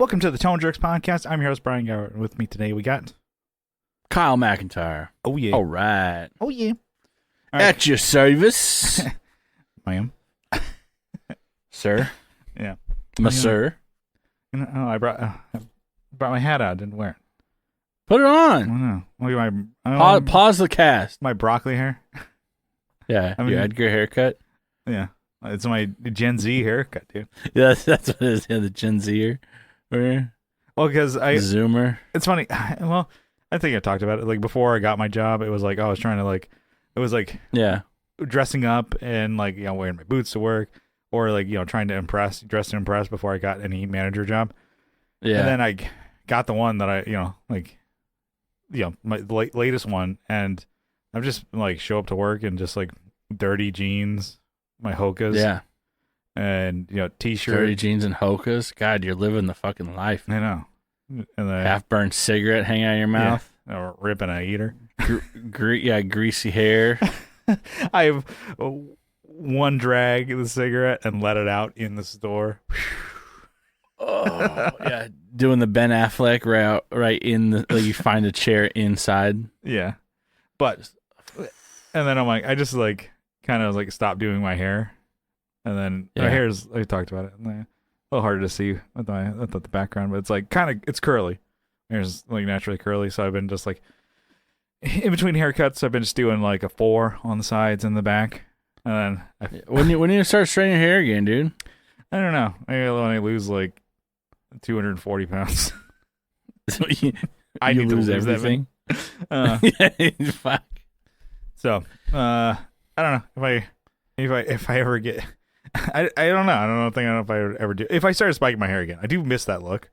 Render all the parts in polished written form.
Welcome to the Tone Jerks podcast. I'm your host, Brian Gower. And with me today, we got Kyle McIntyre. Oh, yeah. All right. Oh, yeah. All right. At your service. Ma'am. Sir. Yeah. Sir. I brought my hat out. Didn't wear it. Put it I on. don't know. Look at Pause the cast. my broccoli hair. Yeah. I mean- Your Edgar haircut. Yeah. It's my Gen Z haircut, dude. Yeah, that's what it is. Yeah, the Gen Zer. Well, because Zoomer. it's funny. Well, I think I talked about it. Like, before I got my job, it was like, I was trying to, like, it was like Yeah. dressing up and, like, you know, wearing my boots to work, or, like, you know, trying to dress to impress before I got any manager job. Yeah. And then I got the one that I, you know, like, you know, my latest one, and I'm just like show up to work in just like dirty jeans, my Hokas, Yeah. and, you know, t-shirt. Dirty jeans and Hokas. God, you're living the fucking life. I know. And then Half-burned cigarette hanging out of your mouth. or ripping a eater. Greasy hair. I have one drag of the cigarette and let it out in the store. Oh, yeah. Doing the Ben Affleck route right in the, like, you find a chair inside. Yeah. But, and then I'm like, I just like kind of like stopped doing my hair. And then my hair's, I talked about it, and a little harder to see with the background, but it's like it's curly. Hair's like naturally curly. So I've been just like, in between haircuts, I've been just doing like a 4 on the sides and the back. And then When you start straightening your hair again, dude? I don't know. Maybe when I lose like 240 pounds. I need to lose everything. Fuck. So, I don't know if I ever get. I don't know. I don't know if I would ever do. If I started spiking my hair again, I do miss that look.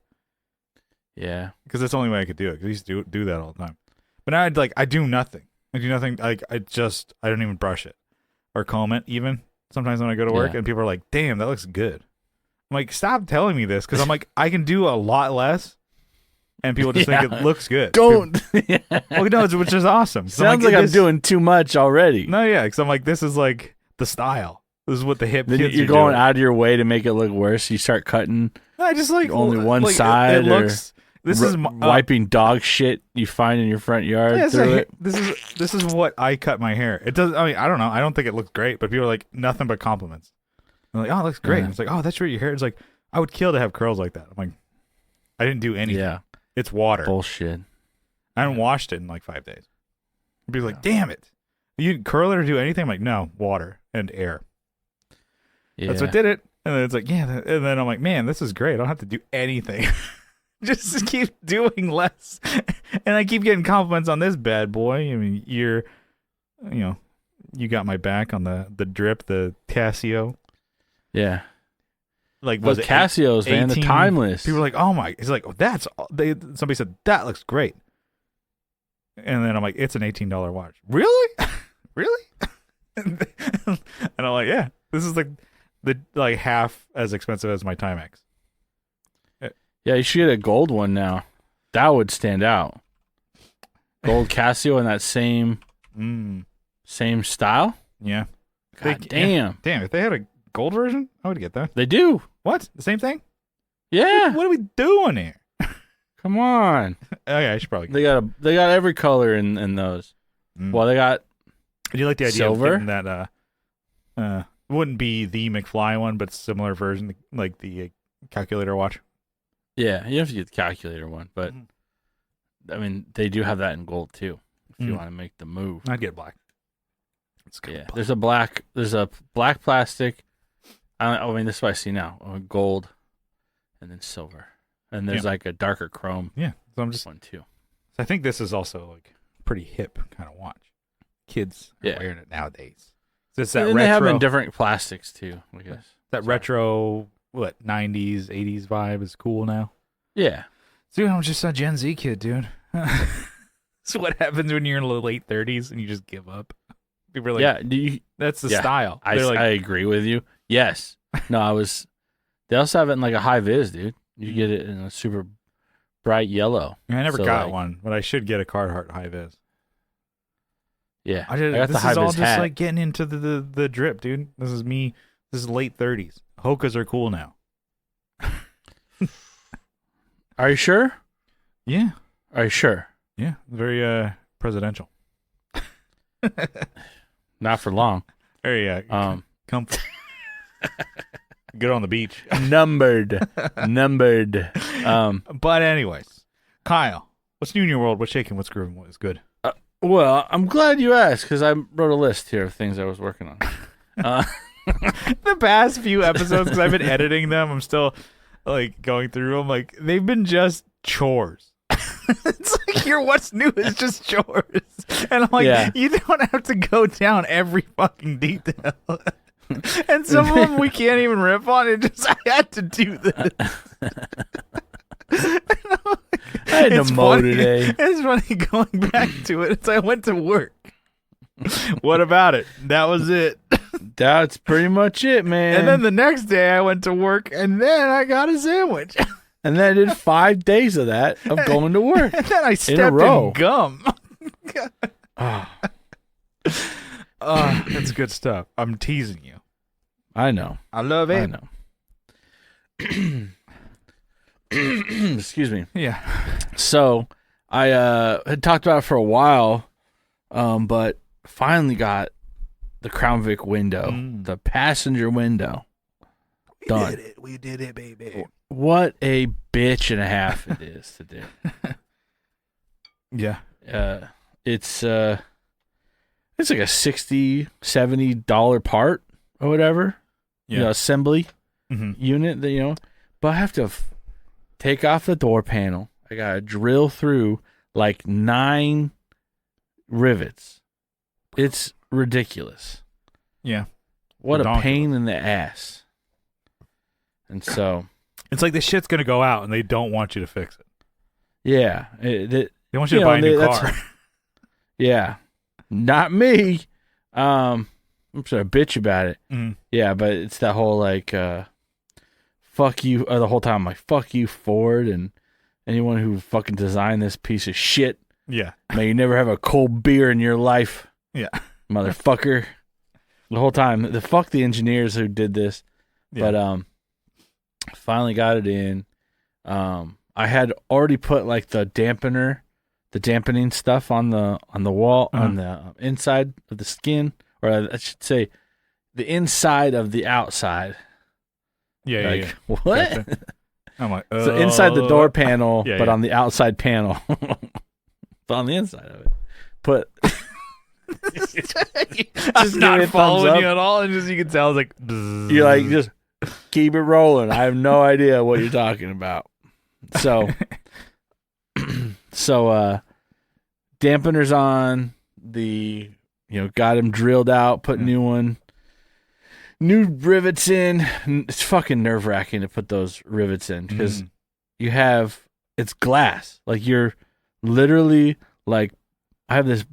Yeah, because that's the only way I could do it. Because I used to do that all the time. But now I do nothing. I do nothing. Like I don't even brush it or comb it even. Sometimes when I go to work and people are like, "Damn, that looks good." I'm like, stop telling me this, because I'm like, I can do a lot less, and people just think it looks good. Don't. Well, no, which is awesome. Sounds like I'm doing too much already. No, yeah, because I'm like, this is like the style. This is what the hip then kids you're are going doing. out of your way to make it look worse. You start cutting. I just like only one like, side. It looks. This is wiping dog shit you find in your front yard through it. This is what I cut my hair. It does. I mean, I don't know. I don't think it looks great, but people are like, nothing but compliments. I'm like, oh, it looks great. It's like, oh, that's right. Your hair is like, I would kill to have curls like that. I'm like, I didn't do anything. Yeah, it's water. Bullshit. I haven't washed it in like 5 days. People are like, damn it, you didn't curl it or do anything? I'm like, no, water and air. Yeah. That's what did it. And then it's like, yeah. And then I'm like, man, this is great. I don't have to do anything. Just keep doing less. And I keep getting compliments on this bad boy. I mean, you got my back on the drip, the Casio. Yeah. Like, was Casios, man, the timeless. People were like, oh my. He's like, oh, somebody said, that looks great. And then I'm like, it's an $18 watch. Really? Really? And I'm like, yeah, this is like half as expensive as my Timex. Yeah, you should get a gold one now. That would stand out. Gold Casio in that same style. Yeah. God damn. Yeah. Damn, if they had a gold version, I would get that. They do. What? The same thing? Yeah. What are we doing here? Come on. Okay, I should probably. They got every color in those. Well, they got. Do you like the idea silver? of getting that? Wouldn't be the McFly one, but similar version, like the calculator watch. Yeah, you have to get the calculator one, but I mean, they do have that in gold too. If you want to make the move, I'd get black. Yeah, there's a black plastic. I mean, this is what I see now: gold, and then silver, and there's like a darker chrome. Yeah, so I'm just one too. I think this is also like pretty hip kind of watch. Kids are wearing it nowadays. So it's that retro. They have them in different plastics too. I guess that retro, 90s, 80s vibe is cool now. Yeah. Dude, I'm just a Gen Z kid, dude. That's what happens when you're in the late 30s and you just give up. People are like, that's the style. I agree with you. Yes. No, they also have it in like a high vis, dude. You get it in a super bright yellow. I never got one, but I should get a Carhartt high vis. Yeah. I got the high vis hat. This is all just like getting into the drip, dude. This is me. This is late 30s. Hokas are cool now. Are you sure? Yeah. Are you sure? Yeah. Very presidential. Not for long. Very comfort. Good on the beach. Numbered. But anyways, Kyle, what's new in your world? What's shaking? What's grooving? What is good? Well, I'm glad you asked because I wrote a list here of things I was working on. The past few episodes, because I've been editing them, I'm still like going through them. Like they've been just chores. It's like your what's new is just chores, and I'm like, you don't have to go down every fucking detail. And some of them we can't even rip on. It just I had to do this. I had to mow today. It's funny going back to it. I went to work. What about it? That was it. That's pretty much it, man. And then the next day I went to work, and then I got a sandwich. And then I did 5 days of that, of going to work. And then I stepped in gum. That's good stuff. I'm teasing you. I know. I love it. I know. Excuse me. Yeah. So I had talked about it for a while, but finally got the Crown Vic window, the passenger window, done. We did it, baby. What a bitch and a half it is to do. Yeah. It's like a $60-$70 part or whatever. Yeah. Assembly unit that but I have to take off the door panel. I gotta drill through like 9 rivets. It's ridiculous. Yeah. What a pain in the ass. And so it's like the shit's gonna go out and they don't want you to fix it. Yeah. They want you to buy a new car. Yeah. Not me. I'm sorry, bitch about it. Yeah, but it's that whole like fuck you the whole time. I'm like, fuck you, Ford, and anyone who fucking designed this piece of shit. Yeah. May you never have a cold beer in your life. Yeah. Motherfucker. The whole time. Fuck the engineers who did this. Yeah. But finally got it in. I had already put like the dampening stuff on the wall, on the inside of the skin, or I should say the inside of the outside. Yeah, like, yeah. What? Gotcha. I'm like, so inside the door panel, but on the outside panel. But on the inside of it. Put I'm not following you at all, and just you can tell it's like bzzz. You're like, just keep it rolling. I have no idea what you're talking about. So dampeners on, got him drilled out, put new rivets in. It's fucking nerve-wracking to put those rivets in because it's glass. Like you're literally like, I have this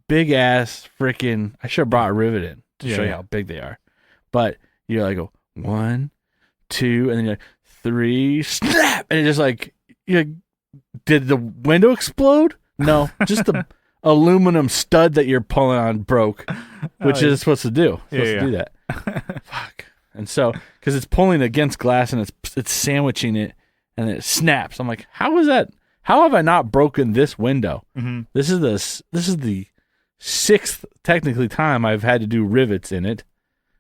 big ass freaking, I should have brought a rivet in to show you how big they are. But you're like, 1, 2, and then you're like 3, snap, and it just like, did the window explode? No, just the aluminum stud that you're pulling on broke, which is supposed to do. To do that. Fuck. And so, because it's pulling against glass and it's sandwiching it, and it snaps. I'm like, how is that? How have I not broken this window? Mm-hmm. This is the 6th technically time I've had to do rivets in it.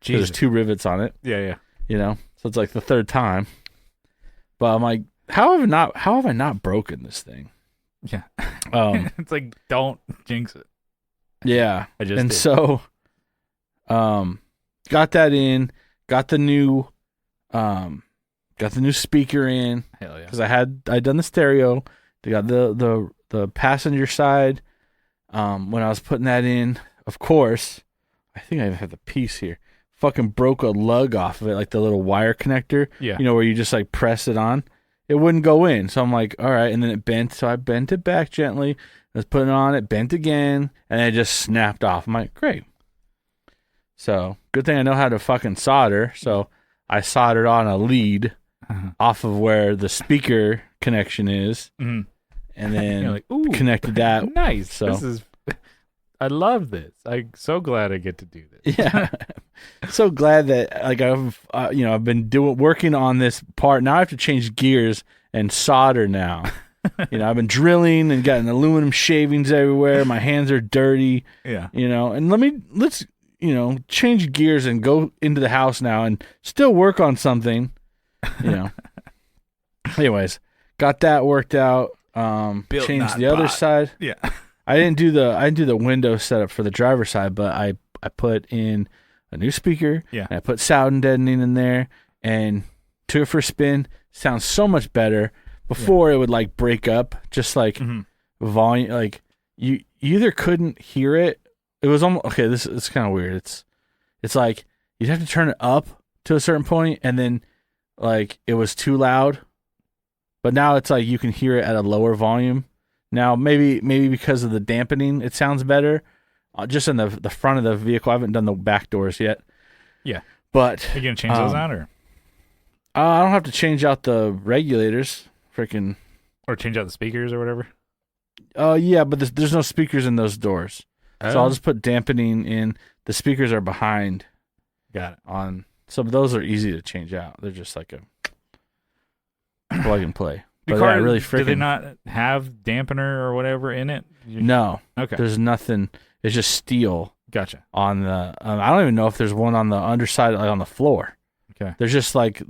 There's 2 rivets on it. Yeah. So it's like the 3rd time. But I'm like, how have I not broken this thing? Yeah. It's like, don't jinx it. Yeah. I just did. So got that in, got the new speaker in. Hell yeah. Because I'd done the stereo. They got the passenger side. When I was putting that in, of course, I think I even have the piece here. Fucking broke a lug off of it, like the little wire connector. Yeah. Where you just like press it on. It wouldn't go in. So I'm like, all right. And then it bent. So I bent it back gently. I was putting it on. It bent again. And then it just snapped off. I'm like, great. So good thing I know how to fucking solder. So I soldered on a lead off of where the speaker connection is. Mm-hmm. And then like, connected that. Nice. So I love this. I'm so glad I get to do this. Yeah. So glad that like I've been working on this part. Now I have to change gears and solder now. I've been drilling and gotten aluminum shavings everywhere. My hands are dirty. Yeah. And let's change gears and go into the house now and still work on something. Anyways, got that worked out. Built, changed the other side. Yeah. I didn't do the window setup for the driver's side, but I put in a new speaker. Yeah. And I put sound deadening in there and took it for a spin. Sounds so much better. Before it would like break up, just like volume. Like you either couldn't hear it. It was almost okay. It's kind of weird. It's like you'd have to turn it up to a certain point, and then like it was too loud. But now it's like you can hear it at a lower volume. Now maybe because of the dampening, it sounds better. Just in the front of the vehicle. I haven't done the back doors yet. Yeah, but are you gonna change those out or? I don't have to change out the regulators. Freaking. Or change out the speakers or whatever. Yeah, but there's no speakers in those doors, so I'll just put dampening in. The speakers are behind. Got it. So those are easy to change out. They're just like a plug and play. But yeah, really freaking. Do they not have dampener or whatever in it? No. Okay. There's nothing. It's just steel. Gotcha. On the, I don't even know if there's one on the underside, like on the floor. Okay. There's just like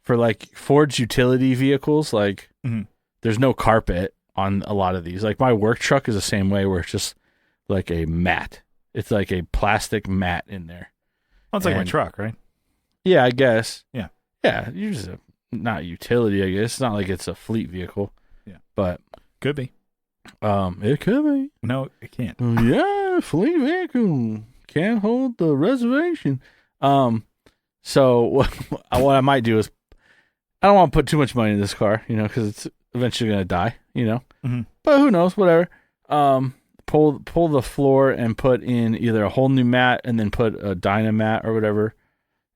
for like Ford's utility vehicles, like there's no carpet on a lot of these. Like my work truck is the same way, where it's just like a mat. It's like a plastic mat in there. Well, it's like my truck, right? Yeah, I guess. Yeah. Yeah, you're just not utility, I guess. It's not like it's a fleet vehicle. Yeah. But could be. It could be. No, it can't. Yeah, fleet vehicle can't hold the reservation. So what I might do is, I don't want to put too much money in this car, because it's eventually going to die, But who knows, whatever. Pull the floor and put in either a whole new mat and then put a Dynamat or whatever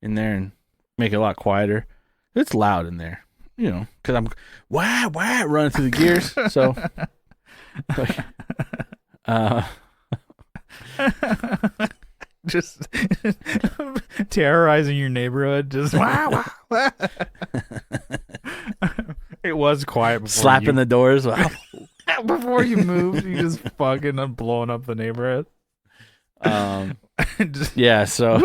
in there and make it a lot quieter. It's loud in there, because I'm running through the gears. So, just terrorizing your neighborhood. Just wow. It was quiet before slapping the doors. Wow. Before you moved, you just fucking blowing up the neighborhood. Yeah, so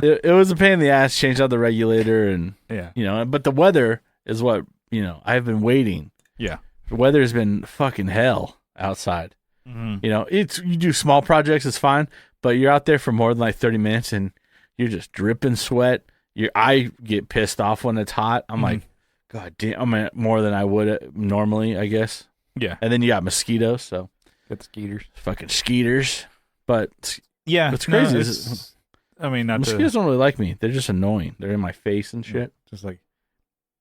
it was a pain in the ass. Change out the regulator and but the weather is what I've been waiting. Yeah, the weather has been fucking hell outside. Mm-hmm. You do small projects, it's fine, but you're out there for more than like 30 minutes and you're just dripping sweat. I get pissed off when it's hot. I'm like, God damn, more than I would normally, I guess. Yeah. And then you got mosquitoes, so. Got the skeeters. Fucking skeeters. But yeah, it's crazy. Mosquitoes don't really like me. They're just annoying. They're in my face and shit. Just like,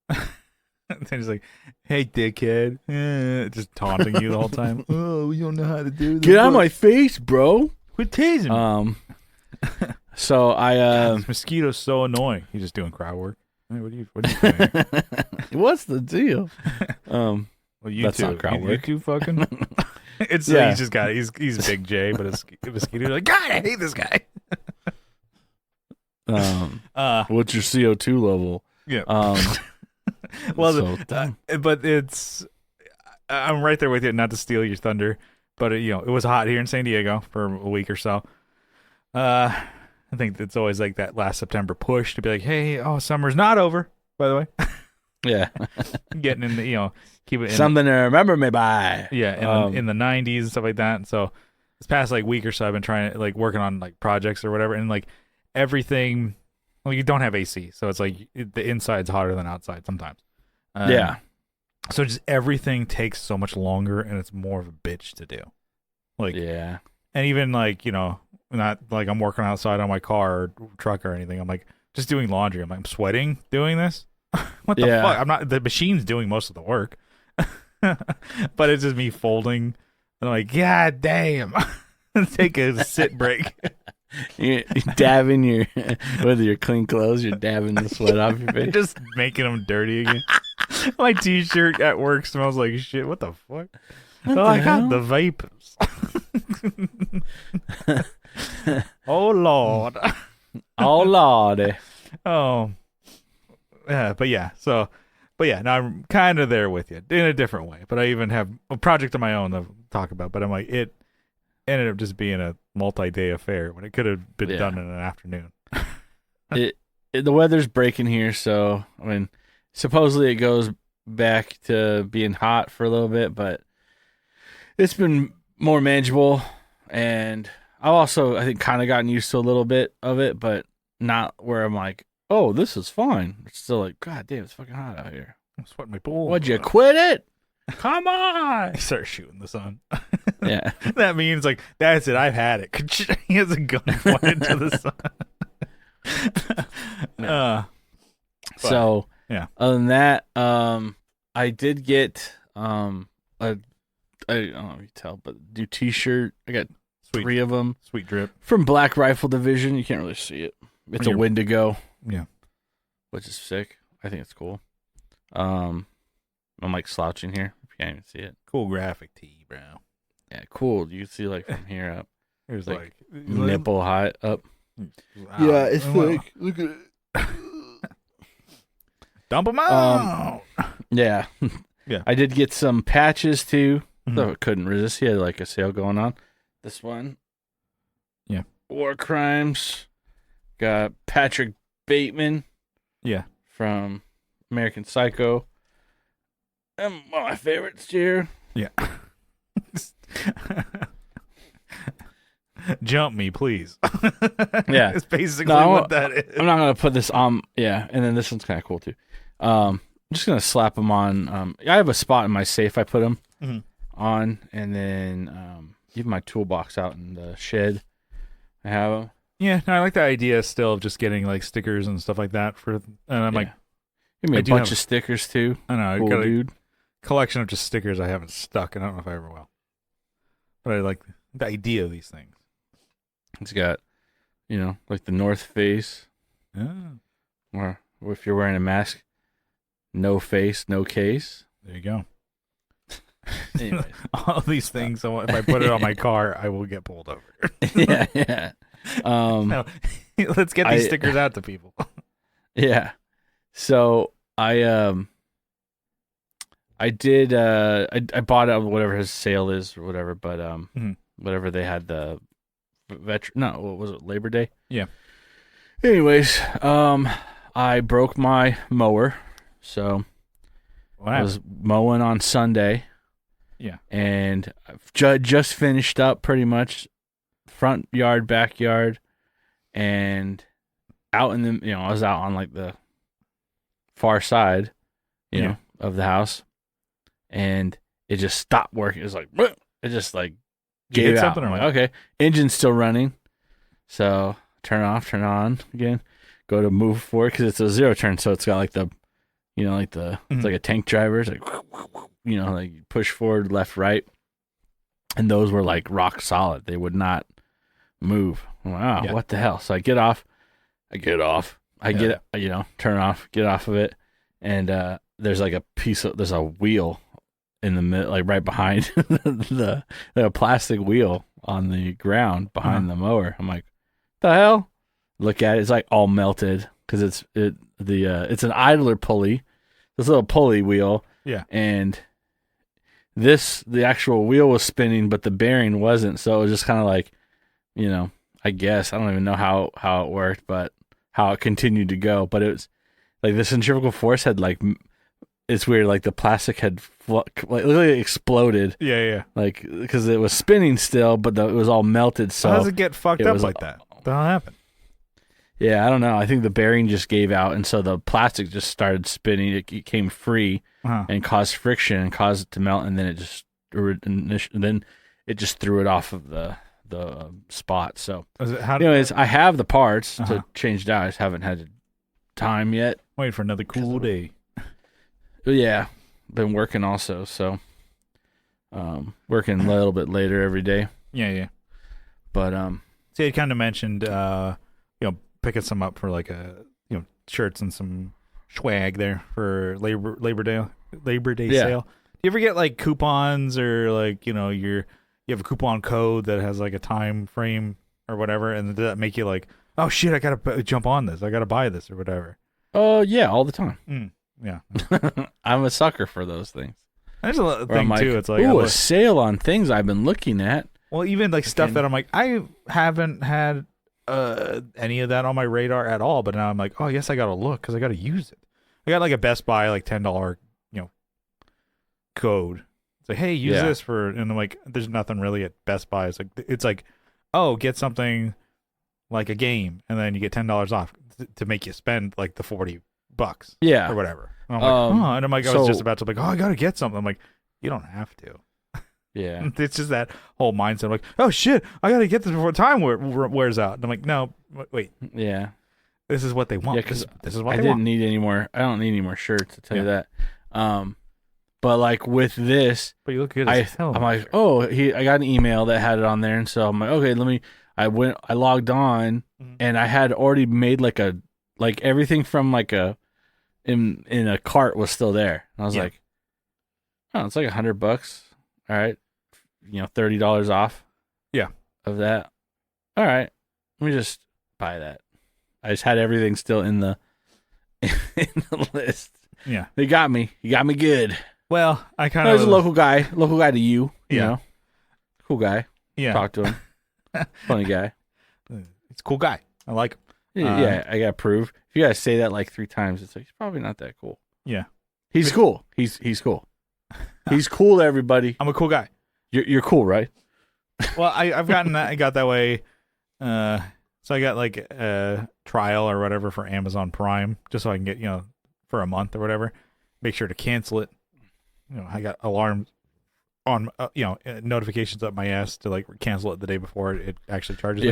they're just like, hey, dickhead. Just taunting you the whole time. Oh, you don't know how to do this. Get out of my face, bro. Quit tasing me. So God, this mosquito's so annoying. He's just doing crowd work. Hey, what are you doing? What's the deal? Well, you that's two, not crowd work. You two fucking. It's he's just got he's Big J, but it's mosquito. Like, God, I hate this guy. What's your CO2 level? Yeah. Well, but it's. I'm right there with you. Not to steal your thunder, but it was hot here in San Diego for a week or so. I think it's always like that last September push to be like, hey, summer's not over, by the way. Yeah. Getting in the, keep it in. Something to remember me by. Yeah, in the 90s and stuff like that. And so this past like week or so, I've been trying to like working on like projects or whatever. And like everything, well, you don't have AC. So it's like the inside's hotter than outside sometimes. Yeah. So just everything takes so much longer and it's more of a bitch to do. Like, yeah. And even like, not like I'm working outside on my car or truck or anything. I'm like just doing laundry. I'm like, I'm sweating doing this. What the fuck? I'm not. The machine's doing most of the work, but it's just me folding. And I'm like, God damn! Take a sit break. You're dabbing with your clean clothes. You're dabbing the sweat off your face. Just making them dirty again. My t-shirt at work smells like shit. What the fuck? I got the vapors. Oh Lord. Oh Lordy. Oh. Yeah, but yeah. So But yeah, now I'm kind of there with you in a different way. But I even have a project of my own to talk about. But I'm like, it ended up just being a multi-day affair when it could have been done in an afternoon. The weather's breaking here, so I mean, supposedly it goes back to being hot for a little bit, but it's been more manageable. And I've also, I think, kind of gotten used to a little bit of it, but not where I'm like, oh, this is fine. It's still like, God damn, it's fucking hot out here. I'm sweating my balls. What'd you quit it? Come on! He starts shooting the sun. Yeah. That means, like, that's it. I've had it. He has a gun pointed to the sun. So, yeah. Other than that, I did get, I don't know if you can tell, but new t-shirt. I got 3 of them. Sweet drip. From Black Rifle Division. You can't really see it. It's a Wendigo. Yeah. Which is sick. I think it's cool. I'm like slouching here. If you can't even see it. Cool graphic tee, bro. Yeah, cool. You can see like from here up. Here's like nipple high up. Wow. Yeah, it's like, look at it. Dump them out. Yeah. Yeah. I did get some patches too. So I couldn't resist. He had like a sale going on. This one. Yeah. War Crimes. Got Patrick Bateman. Yeah. From American Psycho. And one of my favorites here. Yeah. Jump me, please. Yeah. It's basically what that is. I'm not going to put this on. Yeah. And then this one's kind of cool too. I'm just going to slap them on. I have a spot in my safe I put them on. And then even my toolbox out in the shed. I have them. Yeah, no, I like the idea still of just getting like stickers and stuff like that for. And I'm like, give me a bunch of stickers too. I know, cool, I got a dude. collection of just stickers I haven't stuck, and I don't know if I ever will. But I like the idea of these things. It's got, like the North Face. Or if you're wearing a mask, no face, no case. There you go. Anyways. All these things. So if I put it on my car, I will get pulled over. Yeah. No, let's get these stickers out to people. Yeah. So I did I bought it on whatever his sale is or whatever, but whatever they had the what was it, Labor Day? Yeah. Anyways, I broke my mower, so I was mowing on Sunday. Yeah. And I've just finished up pretty much front yard, backyard, and out in the, I was out on like the far side, you know, of the house, and it just stopped working. It was like, it just like gave out. I'm like, okay, engine's still running. So turn off, turn on again, go to move forward because it's a zero turn. So it's got like the, it's like a tank driver. It's like, like you push forward, left, right. And those were like rock solid. They would not move. Wow, what the hell? So I get off. Turn off, get off of it. And there's like there's a wheel in the middle, like right behind the plastic wheel on the ground behind the mower. I'm like, the hell? Look at it. It's like all melted because it's an idler pulley, this little pulley wheel. Yeah. And the actual wheel was spinning, but the bearing wasn't. So it was just kind of like, I guess I don't even know how it worked, but how it continued to go. But it was like the centrifugal force had like, it's weird. Like the plastic had literally exploded. Yeah. Like, because it was spinning still, but it was all melted. So how does it get fucked up like that? What the hell happened? Yeah, I don't know. I think the bearing just gave out, and so the plastic just started spinning. It came free and caused friction and caused it to melt, and then it just threw it off of the spot. So, anyways, I have the parts to change it out. I just haven't had time yet. Wait for another cool day. Yeah, been working also, so working a little bit later every day. Yeah. But see, I kind of mentioned picking some up for like shirts and some swag there for Labor Day sale. Do you ever get like coupons or like you have a coupon code that has like a time frame or whatever, and does that make you like, oh shit, I gotta jump on this, I gotta buy this or whatever? Yeah, all the time. Yeah. I'm a sucker for those things. There's a thing like, too. It's like, ooh, a sale on things I've been looking at. Well, even like stuff that I'm like, I haven't had any of that on my radar at all. But now I'm like, oh, yes, I got to look because I got to use it. I got like a Best Buy like $10, code. It's like, hey, use this for, and I'm like, there's nothing really at Best Buy. It's like, oh, get something like a game, and then you get $10 off to make you spend like the $40 or whatever. And I'm like, oh, and I'm like, I was just about to like, oh, I got to get something. I'm like, you don't have to. Yeah. It's just that whole mindset. I'm like, oh shit, I got to get this before time wears out. And I'm like, no, wait. Yeah. This is what they want. Yeah, because this is what I they didn't want. need any more. I don't need any more shirts, to tell you that. But like with this, but you look good as hell. I'm like, oh, I got an email that had it on there, and so I'm like, okay, I logged on, and I had already made like everything from like in a cart was still there. And I was like, oh, it's like $100. All right, $30 off. Yeah, of that. All right, let me just buy that. I just had everything still in the list. Yeah, they got me. You got me good. Well, I kind of was a local guy to you. You know, cool guy. Yeah, talk to him. Funny guy. He's a cool guy. I like him. Yeah, I got proof. If you guys say that like 3 times, it's like he's probably not that cool. Yeah, he's cool. He's cool. He's cool to everybody. I'm a cool guy. You're cool, right? Well, I've gotten that. I got that way. So I got like a trial or whatever for Amazon Prime, just so I can get for a month or whatever. Make sure to cancel it. I got alarms on notifications up my ass to like cancel it the day before it actually charges me.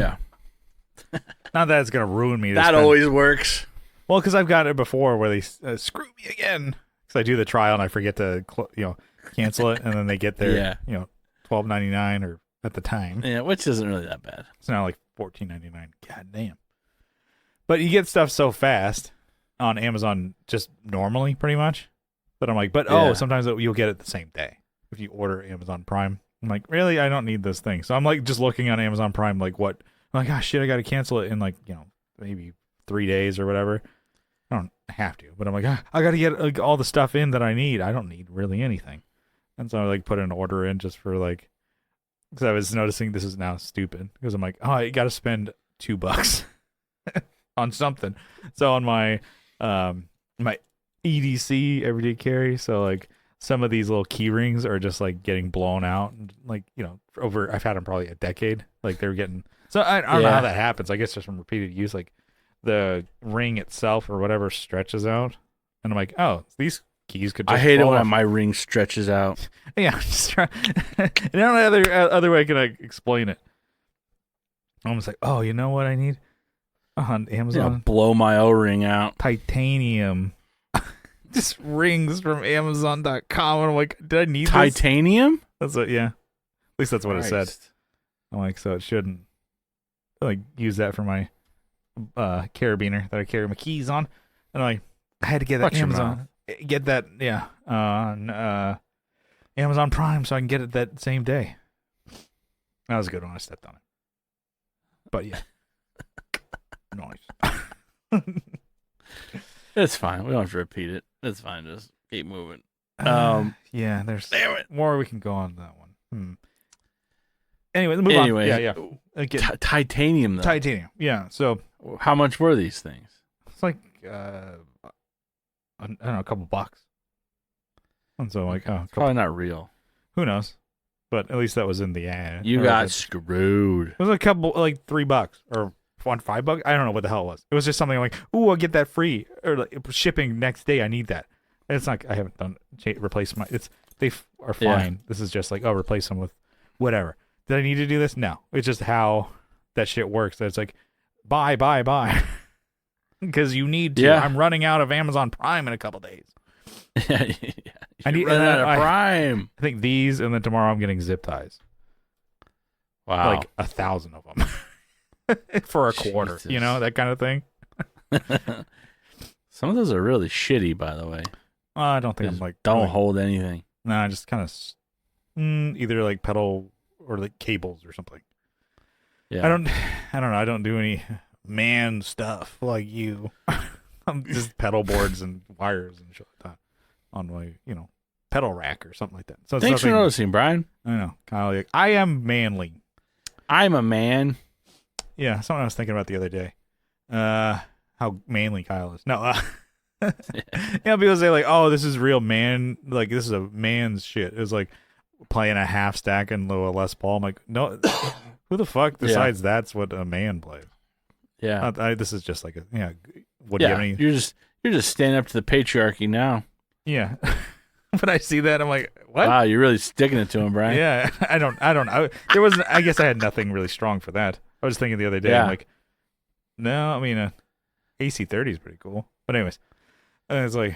Not that it's gonna ruin me. That always works. Well, because I've got it before where they screw me again because I do the trial and I forget to cancel it, and then they get their $12.99 or at the time. Yeah, which isn't really that bad. It's now like $14.99. God damn. But you get stuff so fast on Amazon just normally, pretty much. But I'm like, sometimes you'll get it the same day if you order Amazon Prime. I'm like, really? I don't need this thing. So I'm like just looking on Amazon Prime, like what? I'm like, oh shit, I got to cancel it in like, maybe 3 days or whatever. I don't have to, but I'm like, I got to get like all the stuff in that I need. I don't need really anything. And so I like put an order in just for like, because I was noticing this is now stupid because I'm like, oh, I got to spend $2 on something. So on my my EDC everyday carry, so like some of these little key rings are just like getting blown out, and like over I've had them probably a decade. Like they're getting so I don't know how that happens. I guess just from repeated use, like the ring itself or whatever stretches out, and I'm like, oh, these keys could. Just I hate it when off. my ring stretches out. Yeah, I'm just trying. I don't know other way I can explain it. I'm just like, oh, you know what I need on Amazon? Blow my O-ring out. Titanium. Just rings from Amazon.com. And I'm like, did I need titanium? This? That's what, yeah. At least that's what it said. I'm like, so it shouldn't like use that for my carabiner that I carry my keys on. And I'm like, I had to get that Amazon. Get that, on Amazon Prime so I can get it that same day. That was a good one. I stepped on it. But yeah. Nice. It's fine. We don't have to repeat it. It's fine. Just keep moving. Yeah, there's more we can go on that one. Anyway, move on. Yeah. Titanium, though. Titanium. Yeah. So how much were these things? It's like I don't know, a couple bucks. And so like, it's probably not real. Who knows? But at least that was in the ad. You got screwed. It was a couple, like $3 or $5. I don't know what the hell it was. It was just something like, ooh, I'll get that free or like shipping next day. I need that. And it's not. I haven't done replace my. They are fine. Yeah. This is just like, oh, replace them with whatever. Did I need to do this? No. It's just how that shit works. That it's like, buy, because you need to. Yeah. I'm running out of Amazon Prime in a couple days. I need run out of Prime. I think these, and then tomorrow I'm getting zip ties. Wow, like 1,000 of them for a quarter. Jesus. That kind of thing. Some of those are really shitty, by the way. I don't think I'm like don't hold anything. No, just kind of either like pedal or like cables or something. Yeah, I don't know. I don't do any man stuff like you. just pedal boards and wires and shit like that on my, pedal rack or something like that. So thanks for noticing, Brian. I know, Kyle. I am manly. I'm a man. Yeah, something I was thinking about the other day. How manly Kyle is. No, people say like, "Oh, this is real man. Like this is a man's shit." It's like playing a half stack and a Les Paul. I'm like, no, who the fuck decides that's what a man plays? Yeah, this is just like a What do you have any? You're just standing up to the patriarchy now. Yeah, when I see that, I'm like, what? Wow, you're really sticking it to him, Brian. Yeah, I don't. There wasn't. I guess I had nothing really strong for that. I was thinking the other day, I'm like, no, I mean, AC30 is pretty cool. But anyways, it's like,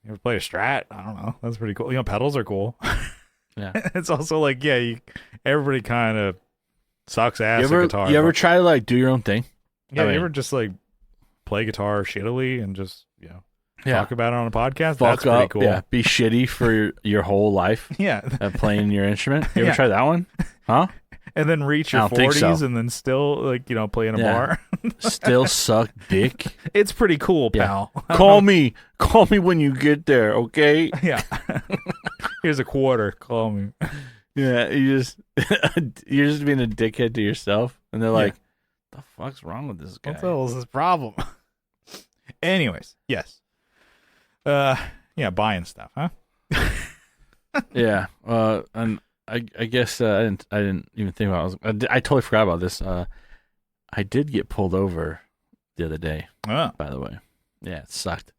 you ever play a Strat? I don't know. That's pretty cool. Pedals are cool. Yeah. It's also like, everybody kind of sucks ass at guitar. You ever try to like do your own thing? Yeah, you ever just like play guitar shittily and just, talk about it on a podcast? That's pretty cool. Yeah, be shitty for your whole life. Yeah. At playing your instrument. You ever try that one? Huh? And then reach your 40s and then still, like, play in a bar. Still suck dick. It's pretty cool, pal. Call me when you get there, okay? Yeah. Here's a quarter. Call me. Yeah, you're just being a dickhead to yourself. And they're like, the fuck's wrong with this guy? What the hell is this problem? Anyways, yes. Buying stuff, huh? Yeah. And I guess I didn't even think about it. I totally forgot about this. I did get pulled over the other day. Oh. By the way, yeah, it sucked.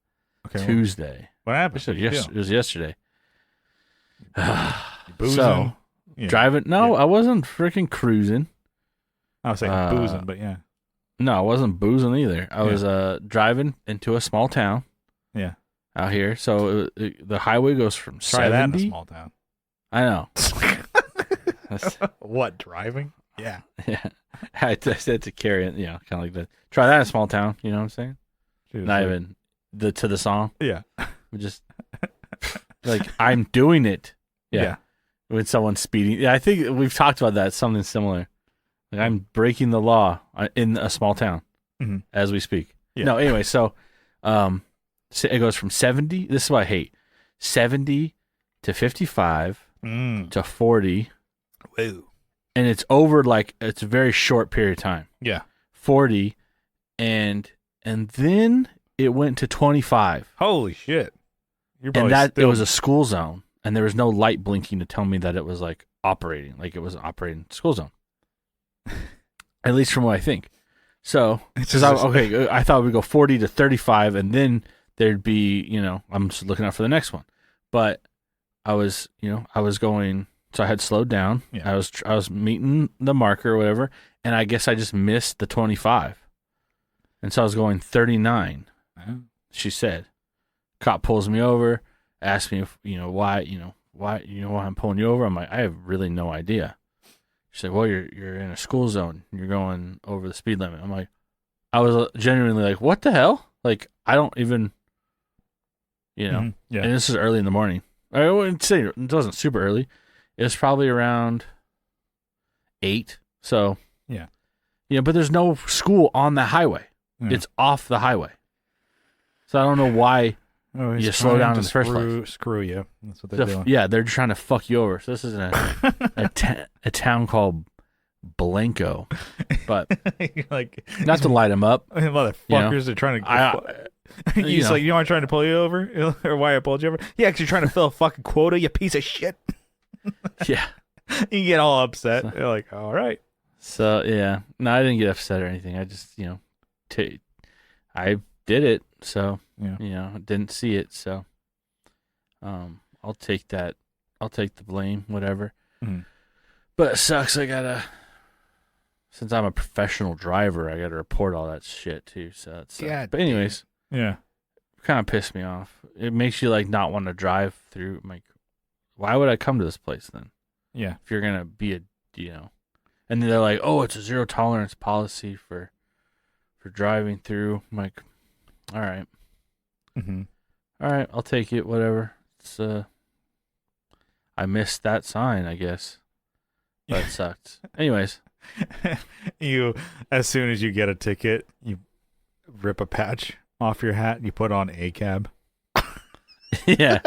Okay, Tuesday. What happened? It was yesterday. Boozing? So driving. No, I wasn't freaking cruising. I was saying boozing, but yeah. No, I wasn't boozing either. I was driving into a small town. Yeah. Out here, so the highway goes from 70. That in a small town. I know. What, driving? Yeah. Yeah. I said to carry it, kind of like that. Try that in a small town, you know what I'm saying? Not even to the song. Yeah. Just like, I'm doing it. Yeah. When someone's speeding. Yeah, I think we've talked about that, something similar. Like, I'm breaking the law in a small town as we speak. Yeah. No, anyway, so it goes from 70. This is what I hate. 70 to 55 to 40. Whoa. And it's over it's a very short period of time. Yeah. 40 and then it went to 25. Holy shit. It was a school zone and there was no light blinking to tell me that it was operating. Like it was an operating school zone. At least from what I think. So, I thought we'd go 40 to 35 and then there'd be, I'm just looking out for the next one. But I was going, so I had slowed down. Yeah. I was meeting the marker or whatever, and I guess I just missed the 25. And so I was going 39. She said. Cop pulls me over, asks me if, why I'm pulling you over. I'm like, I have really no idea. She's like, well, you're in a school zone. You're going over the speed limit. I'm like, I was genuinely like, what the hell? Like, I don't even, and this is early in the morning. I wouldn't say it wasn't super early. It was probably around 8. So, but there's no school on the highway. Yeah. It's off the highway. So I don't know why you slow down in the first place. Screw you. That's what they're doing. Yeah, they're trying to fuck you over. So this is a town called Blanco. But not to light them up. Motherfuckers are trying to... He's like, I'm trying to pull you over? Or why I pulled you over? Yeah, because you're trying to fill a fucking quota, you piece of shit. Yeah. You get all upset. You're like, all right. So, yeah. No, I didn't get upset or anything. I just, I did it. So, didn't see it. So, I'll take that. I'll take the blame, whatever. Mm-hmm. But it sucks. Since I'm a professional driver, I got to report all that shit too. So, it sucks. But anyways. Yeah. Kind of pissed me off. It makes you not want to drive through. I'm like, why would I come to this place then? Yeah. If you're going to be and then they're like, oh, it's a zero tolerance policy for driving through. I'm like, all right. Mm-hmm. All right, I'll take it, whatever. It's I missed that sign, I guess. But it sucked. Anyways. As soon as you get a ticket, you rip a patch off your hat, you put on a cab. Yeah.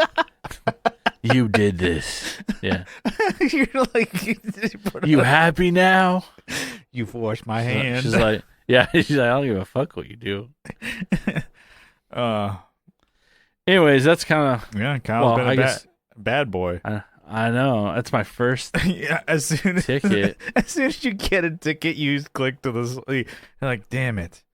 You did this. Yeah. You're like, you happy now? You've washed my hand. She's like, yeah. She's like, I don't give a fuck what you do. Anyways, that's kind of Kyle's been a bad boy. I know. That's my first ticket. As soon as you get a ticket, you click to this. You're like, damn it.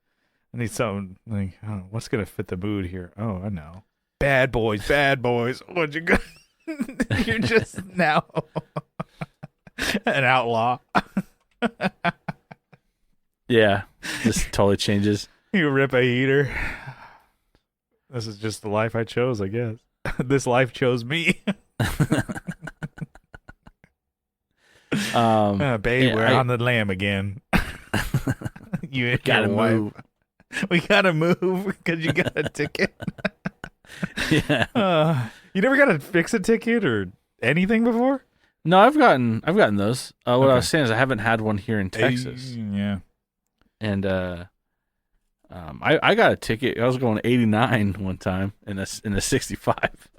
I need something like, I don't know, what's gonna fit the mood here? Oh, I know. Bad boys. What you got? You're just now an outlaw. Yeah, this totally changes. You rip a heater. This is just the life I chose, I guess. This life chose me. Babe, we're on the lamb again. You gotta move. We gotta move because you got a ticket. Yeah. You never got to fix a ticket or anything before? No, I've gotten those. What I was saying is I haven't had one here in Texas. Yeah. And I got a ticket. I was going 89 one time in a 65.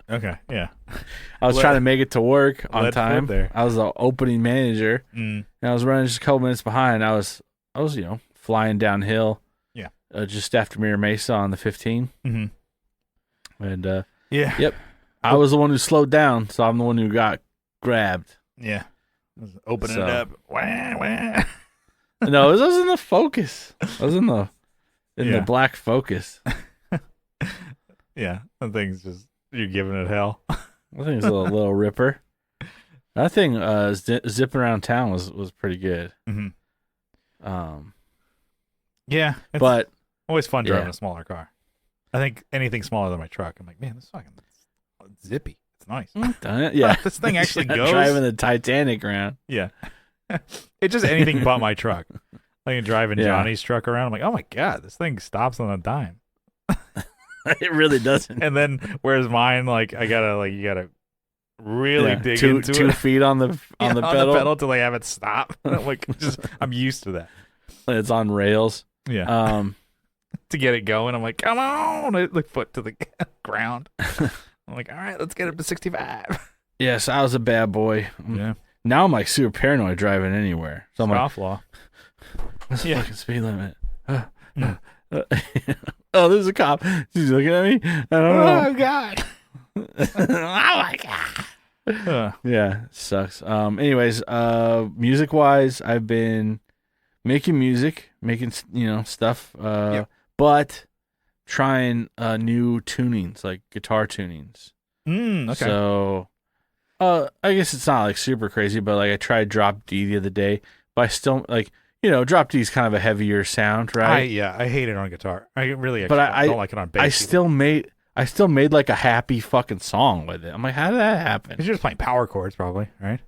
Okay, yeah. I was trying to make it to work on time. There. I was the opening manager, and I was running just a couple minutes behind. I was flying downhill. Yeah. Just after Mira Mesa on the 15. Mm-hmm. And yep. I was the one who slowed down, so I'm the one who got grabbed. Yeah. Opening it up. Wah, wah. No, it was in the Focus. I was in the black Focus. Yeah, that thing's just, you're giving it hell. I think it's a little ripper. That thing zipping around town was pretty good. Mm-hmm. Yeah, but always fun driving a smaller car. I think anything smaller than my truck, I'm like, man, this is fucking zippy. It's nice. Yeah, this thing actually goes. Driving the Titanic around. Yeah, it's just anything but my truck. Like driving Johnny's truck around, I'm like, oh my god, this thing stops on a dime. It really doesn't. And then whereas mine, like you gotta really dig into 2 feet on the pedal till they have it stop. I'm used to that. It's on rails. Yeah. To get it going, I'm like, come on, like foot to the ground. I'm like, all right, let's get up to 65. Yes, I was a bad boy. Yeah. Now I'm like super paranoid driving anywhere. So I'm like, law. What's the fucking speed limit? Oh, there's a cop. She's looking at me. I don't know. Oh god. Oh my god. Yeah, it sucks. Anyways, music wise, I've been making music, making stuff. But trying new tunings, like guitar tunings. Okay. So, I guess it's not like super crazy, but like I tried drop D the other day, but I still like. Drop D is kind of a heavier sound, right? I hate it on guitar. I don't like it on bass. I still made like a happy fucking song with it. I'm like, how did that happen? You're just playing power chords, probably, right?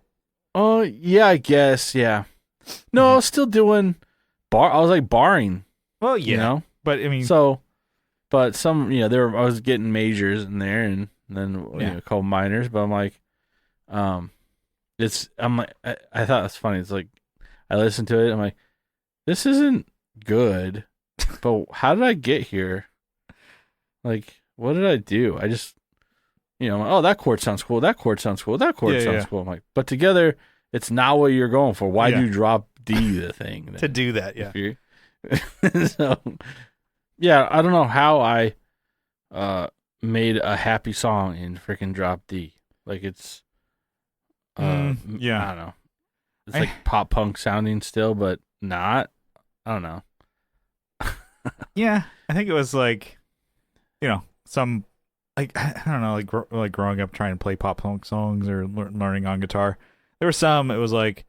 Oh yeah, I guess, yeah. No, I was still doing I was like barring. Well, yeah, but I mean, but some, I was getting majors in there, and then a couple minors. But I'm like, I thought it's funny. It's like I listened to it. I'm like, this isn't good, but how did I get here? Like, what did I do? I just, oh, that chord sounds cool. That chord sounds cool. That chord sounds cool. I'm like, but together, it's not what you're going for. Why do you drop D the thing? Then? To do that, yeah. So, yeah, I don't know how I made a happy song in freaking drop D. Like, it's, I don't know. It's like pop punk sounding still, but not. I don't know. Yeah, I think it was like, some like I don't know, like growing up trying to play pop punk songs or learning on guitar. There were some. It was like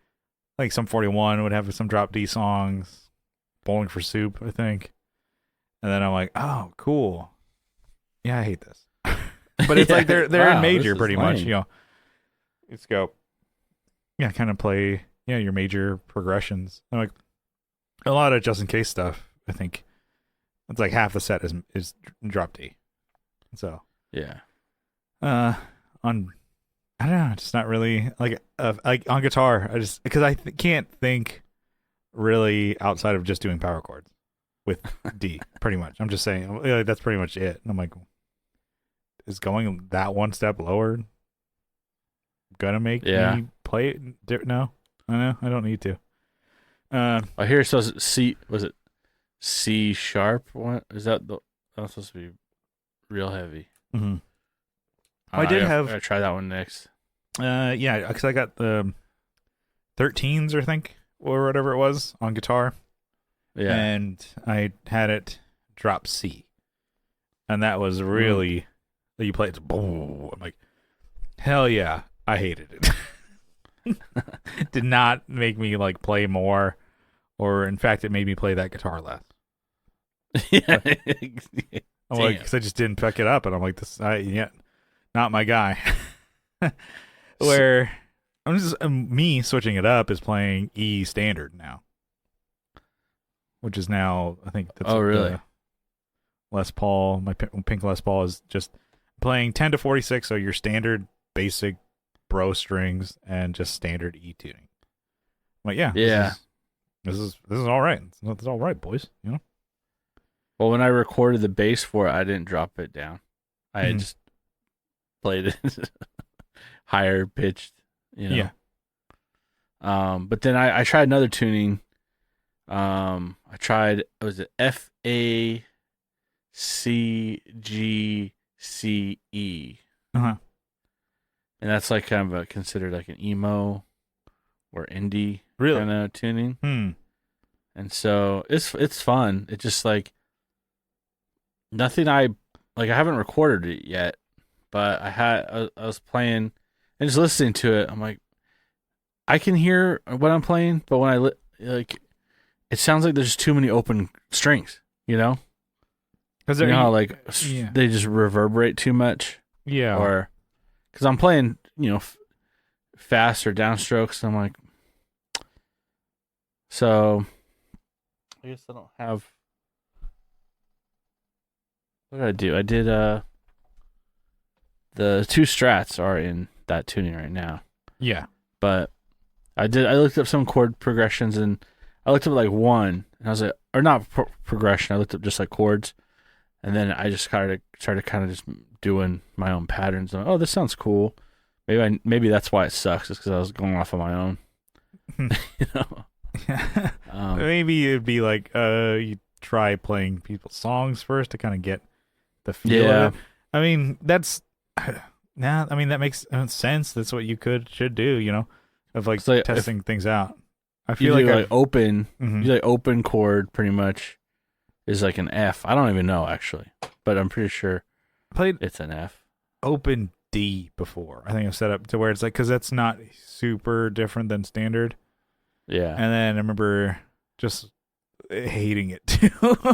some 41 would have some drop D songs, Bowling for Soup, I think. And then I'm like, oh, cool. Yeah, I hate this, but it's like they're in major pretty much. Let's go. Yeah, kind of play. Yeah, your major progressions. I'm like a lot of just in case stuff. I think it's like half the set is drop D. So yeah, I don't know, just not really like on guitar. I just because I can't think really outside of just doing power chords. with D, pretty much. I'm just saying, like, that's pretty much it. And I'm like, is going that one step lower gonna make me play it? No, I don't need to. I hear it says C. Was it C sharp? What is that? That's supposed to be real heavy. Mm-hmm. I gotta try that one next. Yeah, because I got the 13s, I think, or whatever it was on guitar. Yeah, and I had it drop C, and that was really you play it. Boom! I'm like, hell yeah! I hated it. Did not make me like play more, or in fact, it made me play that guitar less. Yeah, I'm like, because I just didn't pick it up, and I'm like, not my guy. Where me switching it up is playing E standard now, which is now I think that's really Les Paul. My pink Les Paul is just playing 10 to 46, so your standard basic bro strings and just standard E tuning. I'm like, this is all right. It's all right, boys. You know. Well, when I recorded the bass for it, I didn't drop it down. I just played it higher pitched, you know. Yeah. But then I tried another tuning. I tried, was it FACGCE? Uh-huh. And that's like kind of considered like an emo or indie kind of tuning. And so it's fun. It's just like nothing I haven't recorded it yet, but I was playing and just listening to it. I'm like, I can hear what I'm playing, but when it sounds like there's just too many open strings, you know? Because how they just reverberate too much. Yeah. Or because I'm playing, faster downstrokes. I'm like, so I guess I don't have. What did I do? I did the two strats are in that tuning right now. Yeah. But I looked up some chord progressions and I looked up like one and I was like, or not progression. I looked up just like chords, and then I just started kind of just doing my own patterns. I'm like, oh, this sounds cool. Maybe that's why it sucks. Is because I was going off on my own. You know. Maybe it'd be like you try playing people's songs first to kind of get the feel of it. I mean, that makes sense. That's what you should do, you know, of like testing things out. I feel like open, open chord pretty much is like an F. I don't even know actually, but I'm pretty sure it's an F. Open D before. I think I've set up to where it's like, because that's not super different than standard. Yeah. And then I remember just hating it too.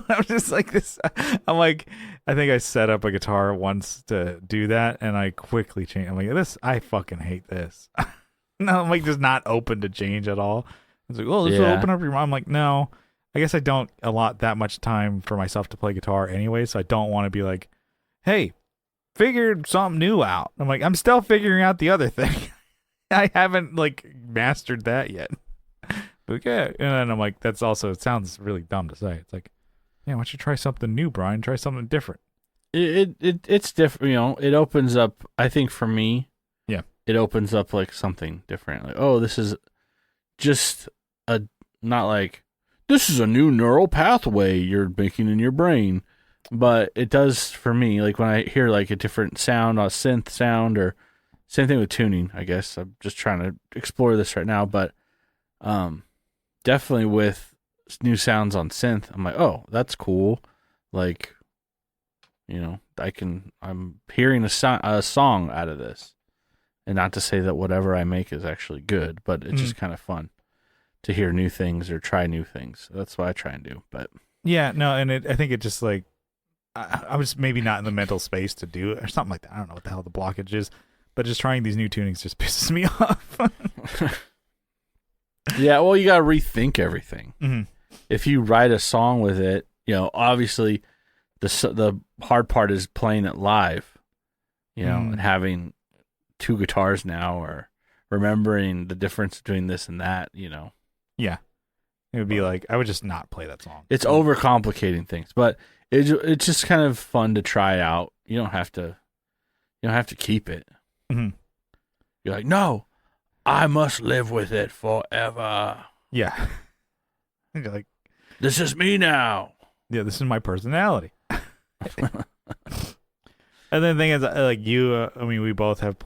I'm just like this. I'm like, I think I set up a guitar once to do that, and I quickly changed. I'm like, I fucking hate this. No, I'm like just not open to change at all. It's like, this will open up your mind. I'm like, no. I guess I don't allot that much time for myself to play guitar anyway, so I don't want to be like, hey, figured something new out. I'm like, I'm still figuring out the other thing. I haven't like mastered that yet. Okay. And then I'm like, it sounds really dumb to say. It's like, yeah, why don't you try something new, Brian? Try something different. It's different, you know, it opens up, I think for me, it opens up like something different. Like, oh, this is just not like, this is a new neural pathway you're making in your brain. But it does for me, like when I hear like a different sound, a synth sound, or same thing with tuning, I guess. I'm just trying to explore this right now, but definitely with new sounds on synth, I'm like, oh, that's cool. Like, you know, I'm hearing a song out of this. And not to say that whatever I make is actually good, but it's just kind of fun to hear new things or try new things. That's what I try and do. But yeah, no, and I think it just like, I was maybe not in the mental space to do it or something like that. I don't know what the hell the blockage is, but just trying these new tunings just pisses me off. Yeah, well, you got to rethink everything. Mm-hmm. If you write a song with it, you know, obviously the hard part is playing it live, you know, and having two guitars now, or remembering the difference between this and that, you know. Yeah. It would be like I would just not play that song. It's overcomplicating things, but it's just kind of fun to try out. You don't have to keep it. Mm-hmm. You're like, no, I must live with it forever. Yeah. You're like, this is me now. Yeah, this is my personality. And then the thing is, like you, I mean, we both have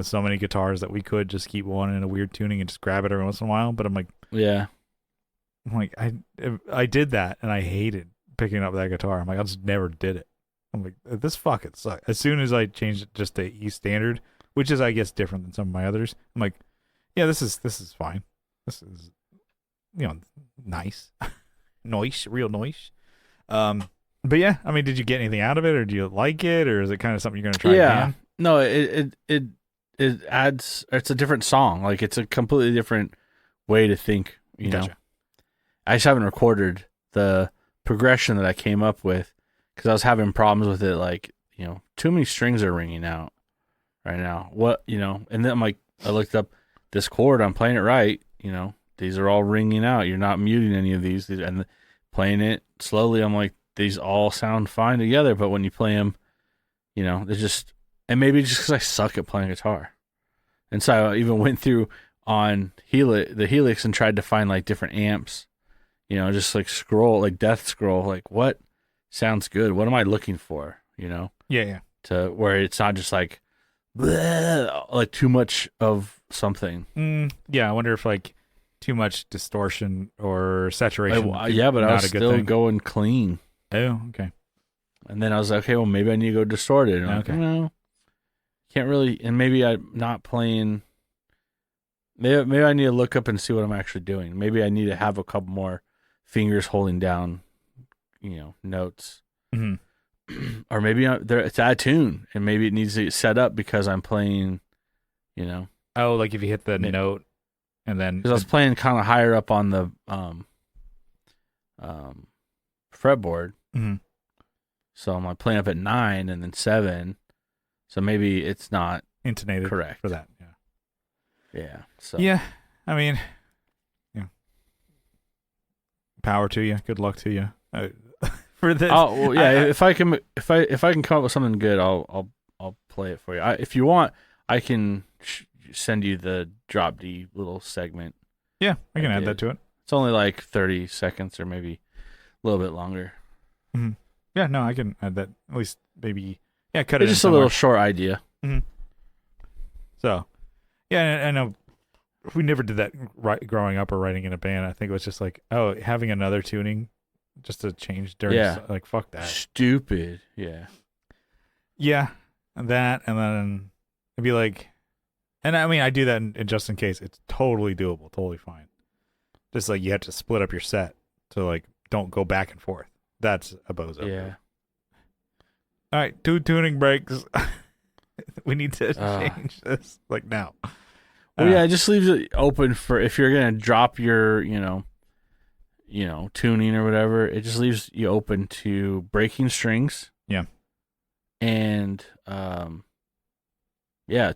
so many guitars that we could just keep one in a weird tuning and just grab it every once in a while. But I'm like, I did that and I hated picking up that guitar. I'm like, I just never did it. I'm like, this fucking sucks. As soon as I changed it just to E standard, which is I guess different than some of my others, I'm like, yeah, this is fine. This is, nice, noise, real noise. But yeah, I mean, did you get anything out of it, or do you like it, or is it kind of something you're gonna try again? No, it adds. It's a different song. Like it's a completely different way to think. You know, I just haven't recorded the progression that I came up with because I was having problems with it. Like too many strings are ringing out right now. And then I'm like, I looked up this chord. I'm playing it right. These are all ringing out. You're not muting any of these, and playing it slowly. I'm like, these all sound fine together, but when you play them, they're just, and maybe just because I suck at playing guitar. And so I even went through on the Helix and tried to find like different amps, just like death scroll, like what sounds good? What am I looking for? Yeah. To where it's not just like, bleh, like too much of something. Yeah, I wonder if like too much distortion or saturation. But I was still going clean. Oh, okay. And then I was like, okay, well, maybe I need to go distorted. And okay. No, can't really. And maybe I'm not playing. Maybe I need to look up and see what I'm actually doing. Maybe I need to have a couple more fingers holding down, notes. Mm-hmm. Or maybe it's out of tune, and maybe it needs to get set up because I'm playing, Oh, like if you hit the note, and then because I was playing kind of higher up on the fretboard. Mm-hmm. So I'm like playing up at 9 and then 7. So maybe it's not intonated correct for that. Yeah. So yeah, I mean, power to you. Good luck to you. For this. Oh well, yeah. If I can come up with something good, I'll play it for you. If you want, I can send you the drop D little segment. Yeah, I can add that to it. It's only like 30 seconds or maybe a little bit longer. Mm-hmm. Yeah, no, I can add that. At least maybe, cut it. It's just a little short idea. Mm-hmm. So, yeah, I know we never did that growing up or writing in a band. I think it was just like, having another tuning just to change during. Yeah. Like fuck that. Stupid. Yeah. Yeah, and then it'd be like, and I mean I do that in just in case. It's totally doable, totally fine. Just like you have to split up your set to like don't go back and forth. That's a bozo. Yeah. All right, 2 tuning breaks. We need to change this like now. Well, yeah, it just leaves it open for if you're gonna drop your, tuning or whatever. It just leaves you open to breaking strings. Yeah. And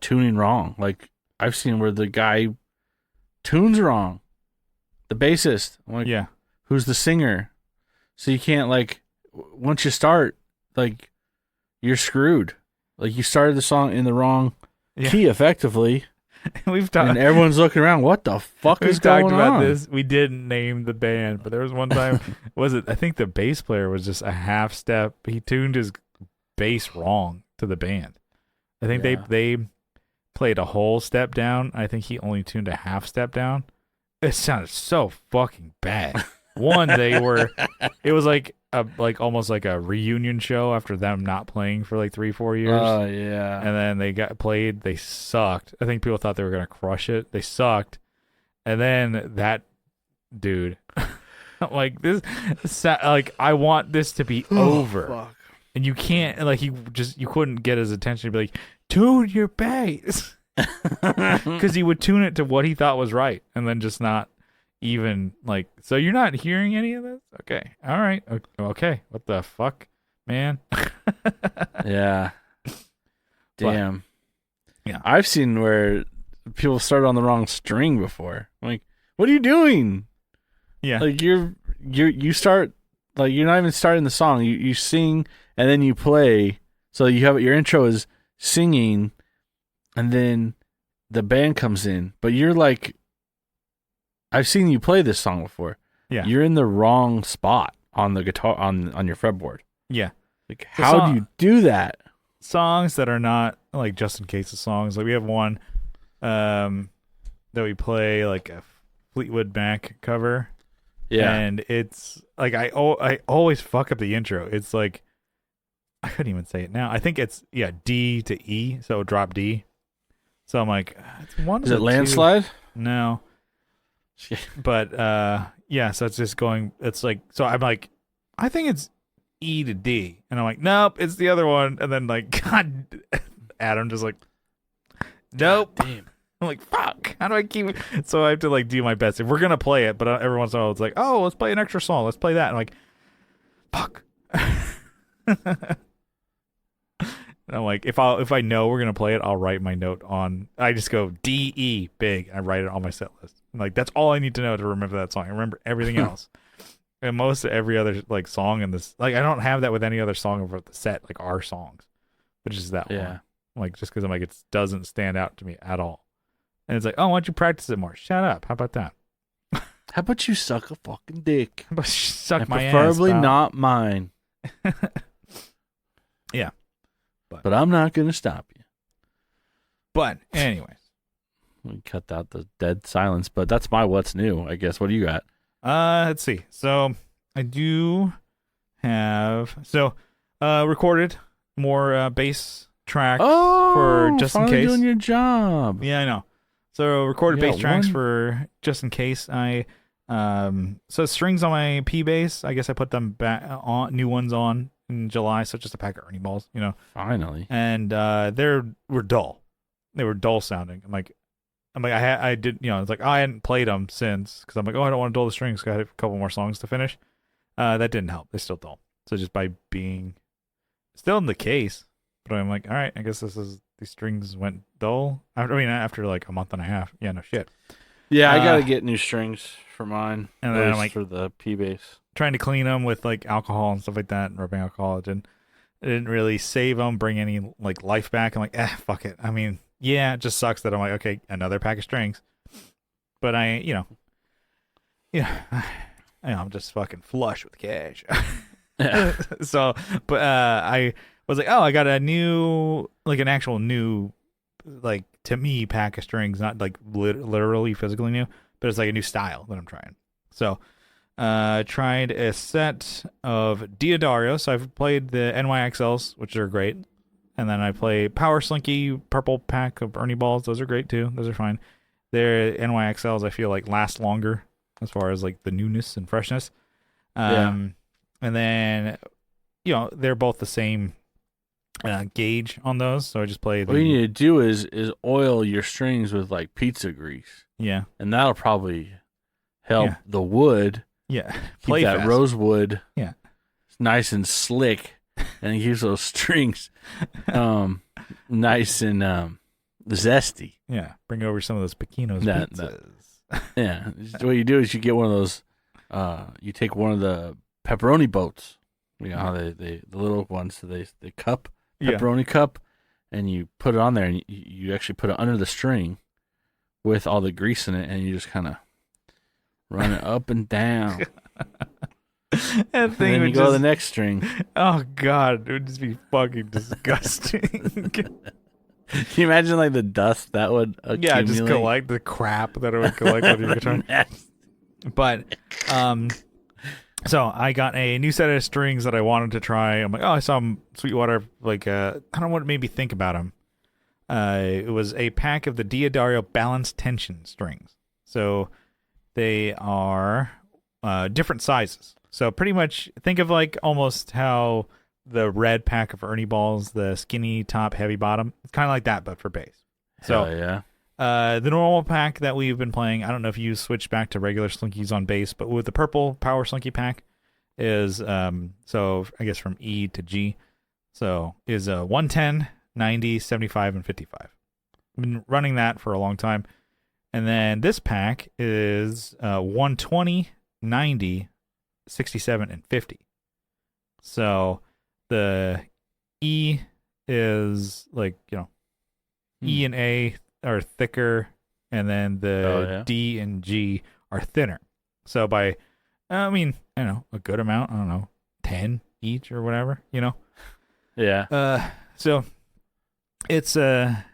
tuning wrong. Like I've seen where the guy tunes wrong. The bassist. I'm like, yeah. Who's the singer? So you can't once you start, you're screwed. Like you started the song in the wrong key effectively. We've talked, and everyone's looking around. What the fuck is going on? We've talked about this. We didn't name the band, but there was one time. I think the bass player was just a half step. He tuned his bass wrong to the band. I think they played a whole step down. I think he only tuned a half step down. It sounded so fucking bad. It was almost like a reunion show after them not playing for 3-4 years. Oh, yeah. And then they got played. They sucked. I think people thought they were going to crush it. They sucked. And then that dude, I want this to be over. Fuck. And you can't, you couldn't get his attention to be like, tune your bass. Because he would tune it to what he thought was right. And then just not even so you're not hearing any of this? Okay. All right. Okay. What the fuck, man? Yeah. Damn. But, yeah. I've seen where people started on the wrong string before. I'm like, what are you doing? Yeah. Like you start, like you're not even starting the song. You sing and then you play. So you have your intro is singing, and then the band comes in. But you're like, I've seen you play this song before. Yeah. You're in the wrong spot on the guitar on your fretboard. Yeah. Like, how do you do that? Songs that are not like just in case of songs. Like we have one that we play like a Fleetwood Mac cover. Yeah. And it's like I always fuck up the intro. It's like I couldn't even say it now. I think it's D to E, so drop D. So I'm like, it's one. Is it Landslide? No. But yeah, so it's just going. It's like, so I'm like, I think it's E to D, and I'm like, nope, it's the other one. And then like, God, Adam just like, nope. God damn. I'm like, fuck. How do I keep? So I have to like do my best. If we're gonna play it, but every once in a while it's like, oh, let's play an extra song. Let's play that. And I'm like, fuck. And I'm like, if I know we're gonna play it, I'll write my note on. I just go D E big. I write it on my set list. I'm like, that's all I need to know to remember that song. I remember everything else. And most of every other like song in this, like I don't have that with any other song over the set, like our songs, which is that one. Like just because I'm like, it doesn't stand out to me at all. And it's like, oh, why don't you practice it more? Shut up. How about that? How about you suck a fucking dick? How about you suck and my ass? Preferably not mine. Yeah. But I'm not going to stop you. But anyways. We cut out the dead silence, but that's my what's new, I guess. What do you got? Let's see. So I do have recorded more bass tracks for just in case. Doing your job. Yeah, I know. So recorded bass tracks for just in case. So strings on my P bass. I guess I put them back on, new ones on in July. So just a pack of Ernie balls, you know. Finally. And they were dull. They were dull sounding. I'm like I did, you know. It's like I hadn't played them since because I'm like, oh, I don't want to dull the strings. Cause I had a couple more songs to finish. That didn't help. They still dull. So just by being still in the case. But I'm like, all right, I guess these strings went dull. After like a month and a half. Yeah, no shit. Yeah, I gotta get new strings for mine. And then I'm like, for the P bass, trying to clean them with like alcohol and stuff like that, and rubbing alcohol. It didn't really save them, bring any like life back. I'm like, fuck it. I mean, yeah, it just sucks that I'm like, okay, another pack of strings. But I'm just fucking flush with cash. So, but I was like, oh, I got a new, like an actual new, like to me, pack of strings, not like literally physically new, but it's like a new style that I'm trying. So, tried a set of Diodario. So I've played the NYXLs, which are great. And then I play Power Slinky, purple pack of Ernie balls. Those are great too. Those are fine. Their NYXLs, I feel like last longer as far as like the newness and freshness. And then, they're both the same gauge on those. So I just play. What you need to do is oil your strings with like pizza grease. Yeah. And that'll probably help the wood. Yeah. Keep that rosewood. Yeah. Nice and slick. And it keeps those strings nice and zesty. Yeah. Bring over some of those Pequenos pizzas. Yeah. What you do is you get one of those, you take one of the pepperoni boats. You know how the little ones, the cup, pepperoni cup, and you put it on there, and you actually put it under the string with all the grease in it, and you just kind of run it up and down. And then you go to the next string. Oh God, it would just be fucking disgusting. Can you imagine like the dust that would accumulate? Yeah, just collect the crap that it would collect on your guitar. But so I got a new set of strings that I wanted to try. I'm like, oh, I saw Sweetwater. Like, I don't know what made me think about them. It was a pack of the Diodario balanced tension strings. So they are different sizes. So pretty much think of like almost how the red pack of Ernie balls, the skinny top, heavy bottom. It's kind of like that, but for bass. So yeah. The normal pack that we've been playing, I don't know if you switched back to regular Slinkies on bass, but with the purple Power Slinky pack is, so I guess from E to G. So is 110, 90, 75, and 55. I've been running that for a long time. And then this pack is 120, 90, 67, and 50. So the E is like, E and A are thicker, and then the D and G are thinner. So by, I don't know, a good amount, I don't know, 10 each or whatever, Yeah. So it's, the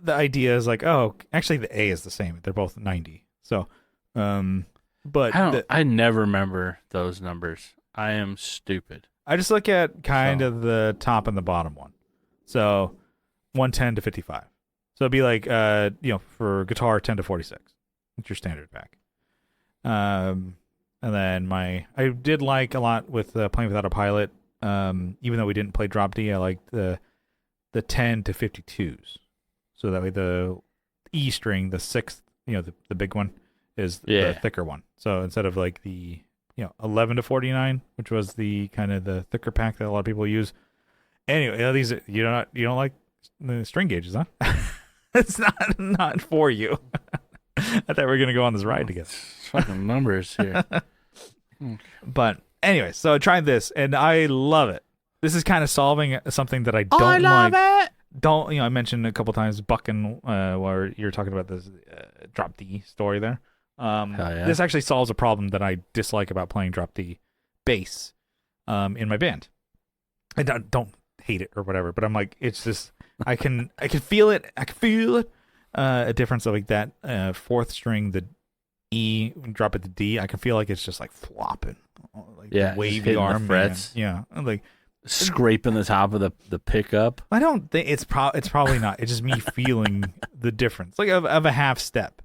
idea is like, oh, actually the A is the same. They're both 90. So, but I never remember those numbers. I am stupid. I just look at kind of the top and the bottom one. So 110 to 55. So it'd be like, for guitar, 10 to 46. It's your standard pack. And then I did like a lot with Playing Without a Pilot. Even though we didn't play drop D, I liked the 10 to 52s. So that way the E string, the sixth, the big one, is the thicker one. So instead of like the 11 to 49, which was the kind of the thicker pack that a lot of people use. Anyway, these you don't like the string gauges, huh? It's not for you. I thought we were gonna go on this ride together. Fucking numbers here. But anyway, so I tried this and I love it. This is kind of solving something that I don't like. It. I mentioned a couple times bucking where you're talking about this drop D story there. This actually solves a problem that I dislike about playing drop D bass in my band. I don't hate it or whatever, but I'm like, it's just I can feel it. I can feel it. A difference of like that fourth string, the E, drop it to D. I can feel like it's just like flopping, like wavy arm frets. Yeah, like scraping the top of the pickup. I don't think it's probably not. It's just me feeling the difference, like of a half step.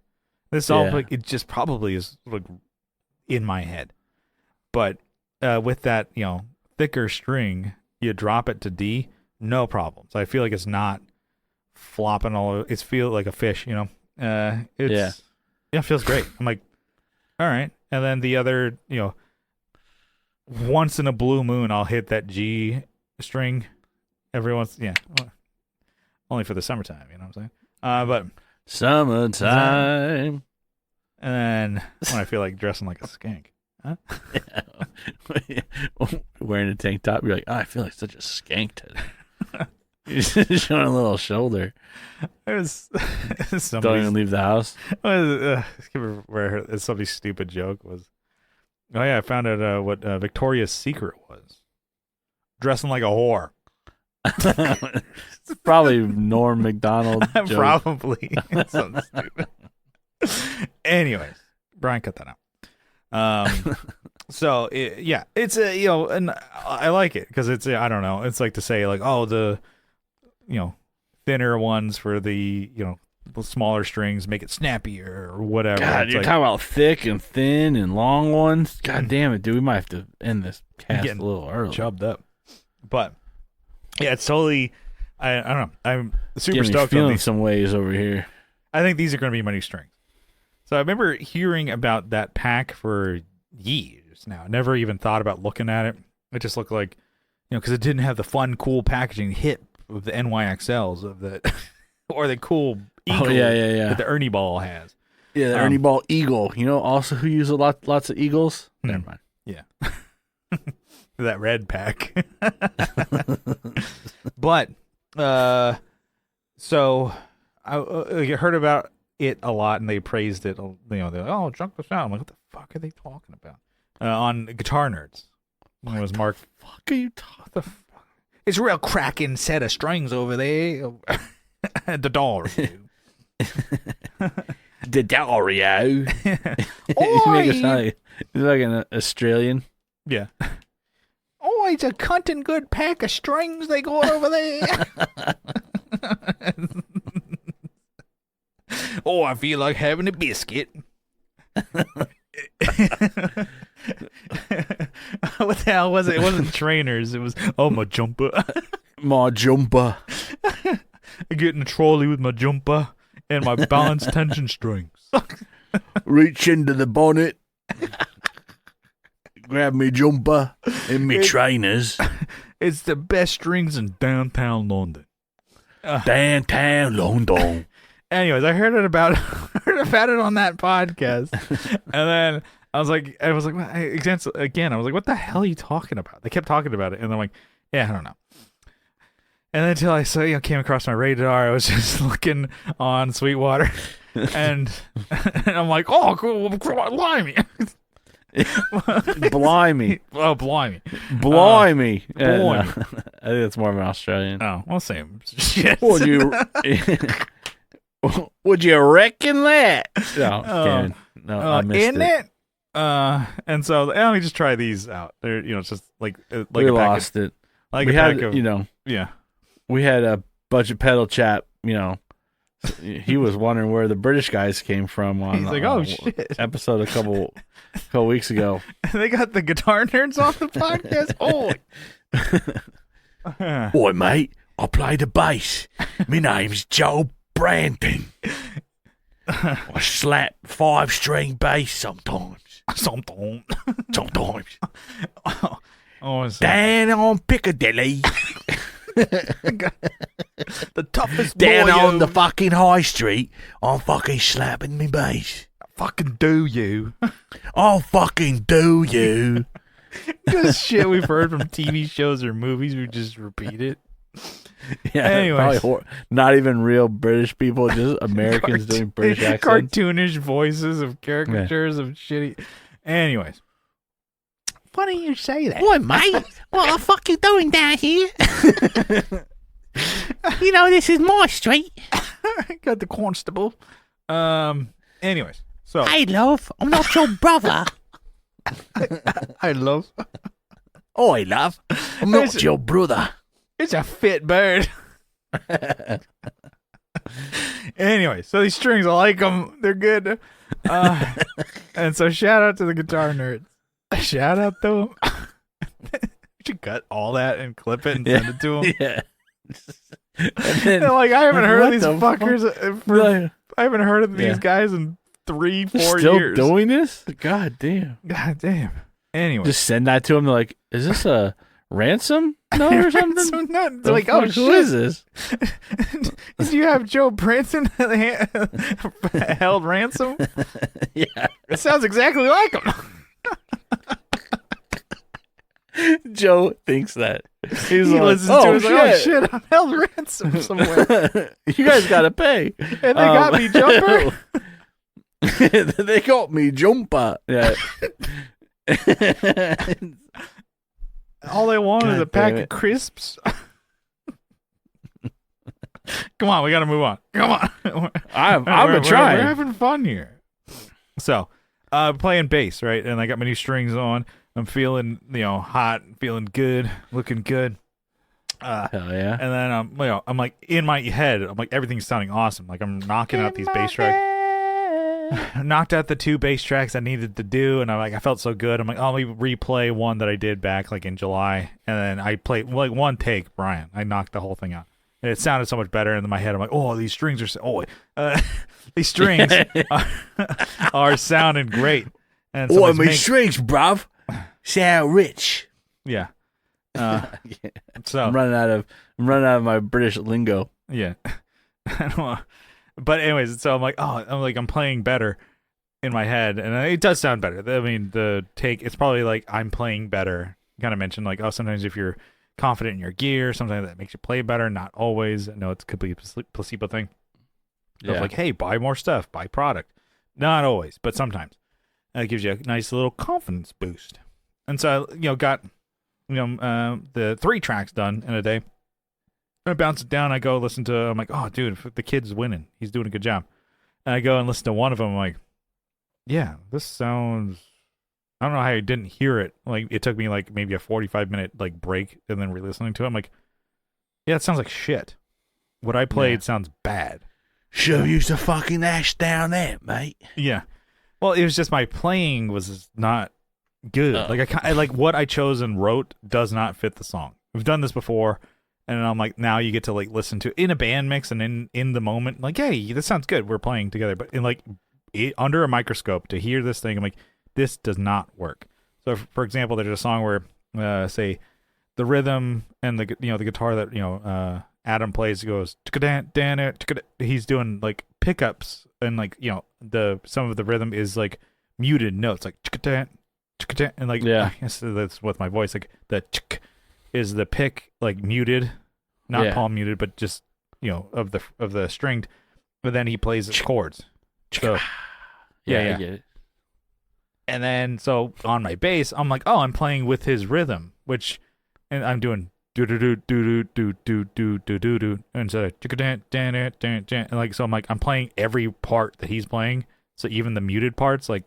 This all like it just probably is like in my head, but with that thicker string, you drop it to D, no problem. So I feel like it's not flopping all over. It's feel like a fish, It feels great. I'm like, all right. And then the other, once in a blue moon, I'll hit that G string every once. Yeah, only for the summertime. You know what I'm saying? But summertime. And then when I feel like dressing like a skank. Huh? Wearing a tank top, you're like, I feel like such a skank today. You're showing a little shoulder. Don't even leave the house. Somebody's stupid joke was, oh yeah, I found out what Victoria's Secret was. Dressing like a whore. It's probably Norm Macdonald joke. Probably. Something stupid. Anyways, Brian cut that out. So it's and I like it because it's I don't know, it's like to say like, oh, the thinner ones for the the smaller strings make it snappier or whatever. God, you're talking about thick and thin and long ones. God damn it, dude, we might have to end this cast a little early. Chubbed up, but yeah, it's totally. I don't know. I'm super stoked on these. Some ways over here. I think these are going to be my new strings. So I remember hearing about that pack for years now. I never even thought about looking at it. It just looked like, because it didn't have the fun, cool packaging hit of the NYXLs of the, or the cool Eagle that the Ernie Ball has. Yeah, the Ernie Ball Eagle. Also who use lots of Eagles? Never mind. Yeah. That red pack. But, so I heard about it a lot and they praised it. They're like, oh, check this out. I'm like, what the fuck are they talking about? On Guitar Nerds. It was Mark. Fuck are you talking? It's a real cracking set of strings over there. The doll review. The doll review. He's like an Australian. Yeah. Oh, it's a cuntin' good pack of strings they got over there. Oh, I feel like having a biscuit. What the hell was it? It wasn't trainers. It was, my jumper. My jumper. I get in a trolley with my jumper and my balance tension strings. Reach into the bonnet. Grab me jumper and me trainers. It's the best strings in downtown London. Downtown London. Anyways, I heard about it on that podcast, and then I was like, again, I was like, what the hell are you talking about? They kept talking about it, and I'm like, yeah, I don't know. And then until I saw, came across my radar, I was just looking on Sweetwater, and I'm like, oh, cool, blimey. Blimey. Oh, blimey. Blimey. Blimey. No, I think it's more of an Australian. Oh, well, same shit. Would you reckon that? No, I missed isn't it? And so let me just try these out. They're, it's just like we lost it. Like we a had, pack of, yeah. We had a budget pedal chap, he was wondering where the British guys came from on He's like, oh, shit. Episode a couple weeks ago. They got the guitar nerds on the podcast? Oh. Boy, mate, I play the bass. My name's Joe Brandon. I slap 5-string bass sometimes. Sometimes. Down on Piccadilly. The toughest down boy on the fucking high street. I'm fucking slapping me bass. Fucking do you? I'll fucking do you. This shit we've heard from TV shows or movies, we just repeat it. Yeah, anyways, not even real British people, just Americans doing British accents. Cartoonish voices of caricatures of shitty. Anyways. Funny you say that. Boy, mate, what the fuck you doing down here? This is my street. Got the constable. Anyways, so hey, love, I'm not your brother. I love. Oi, love, I'm not your brother. It's a fit bird. Anyway, so these strings, I like them. They're good. And so shout out to the guitar nerds. Shout out to them. You should cut all that and clip it and send it to them. Yeah. Then, I haven't heard of these fuckers. I haven't heard of these guys in 3-4 Still years. Still doing this? God damn. Anyway, just send that to them. They're like, is this a ransom note or something? They're like, oh, who is this? Do you have Joe Branson held ransom? Yeah. It sounds exactly like him. Joe thinks that. He listens to it. Oh shit! I'm held ransom somewhere. You guys gotta pay. And they got me jumper. They got me jumper. Yeah. All they want is a pack of crisps. Come on, we gotta move on. Come on. I'm trying. We're having fun here. So, playing bass, right? And I got my new strings on. I'm feeling, hot, feeling good, looking good. Hell yeah! And then I'm like in my head, I'm like everything's sounding awesome. Like I'm knocking out these bass tracks. Knocked out the 2 bass tracks I needed to do, and I felt so good. I'm like, oh, let me replay one that I did back like in July, and then I played like one take, Brian. I knocked the whole thing out, and it sounded so much better. And in my head, I'm like, oh, these strings are these strings are sounding great. And oh, my strings, bruv. Sound rich. Yeah. So I'm running out of my British lingo. Yeah. But anyways, so I'm like, I'm playing better in my head, and it does sound better. I mean, the take, it's probably like I'm playing better. Kind of mentioned like, sometimes if you're confident in your gear, sometimes that makes you play better. Not always. No, it's completely placebo thing. So yeah. Like, hey, buy more stuff, buy product. Not always, but sometimes. And it gives you a nice little confidence boost. And so I, got, the 3 tracks done in a day. I bounce it down. I go listen to. I'm like, oh, dude, the kid's winning. He's doing a good job. And I go and listen to one of them. I'm like, yeah, this sounds. I don't know how I didn't hear it. Like it took me like maybe a 45-minute like break and then re-listening to it. I'm like, yeah, it sounds like shit. What I played sounds bad. Should have used a fucking ash down there, mate. Yeah. Well, it was just my playing was not good. Like I like what I chose and wrote does not fit the song. We've done this before, and I'm like, now you get to like listen to in a band mix and in the moment, like, hey, this sounds good. We're playing together, but in like under a microscope to hear this thing, I'm like, this does not work. So, for example, there's a song where, say, the rhythm and the guitar that Adam plays goes, he's doing like pickups and like some of the rhythm is like muted notes, like chick-a-tat, chick-a-tat, and like Yeah. I guess that's with my voice. Like the chick is the pick like muted, not palm muted, but just of the string. But then he plays the chords. So I get it. And then so on my bass, I'm like, oh, I'm playing with his rhythm, and I'm doing do do do do do do do do do do instead of and like so I'm like I'm playing every part that he's playing, so even the muted parts, like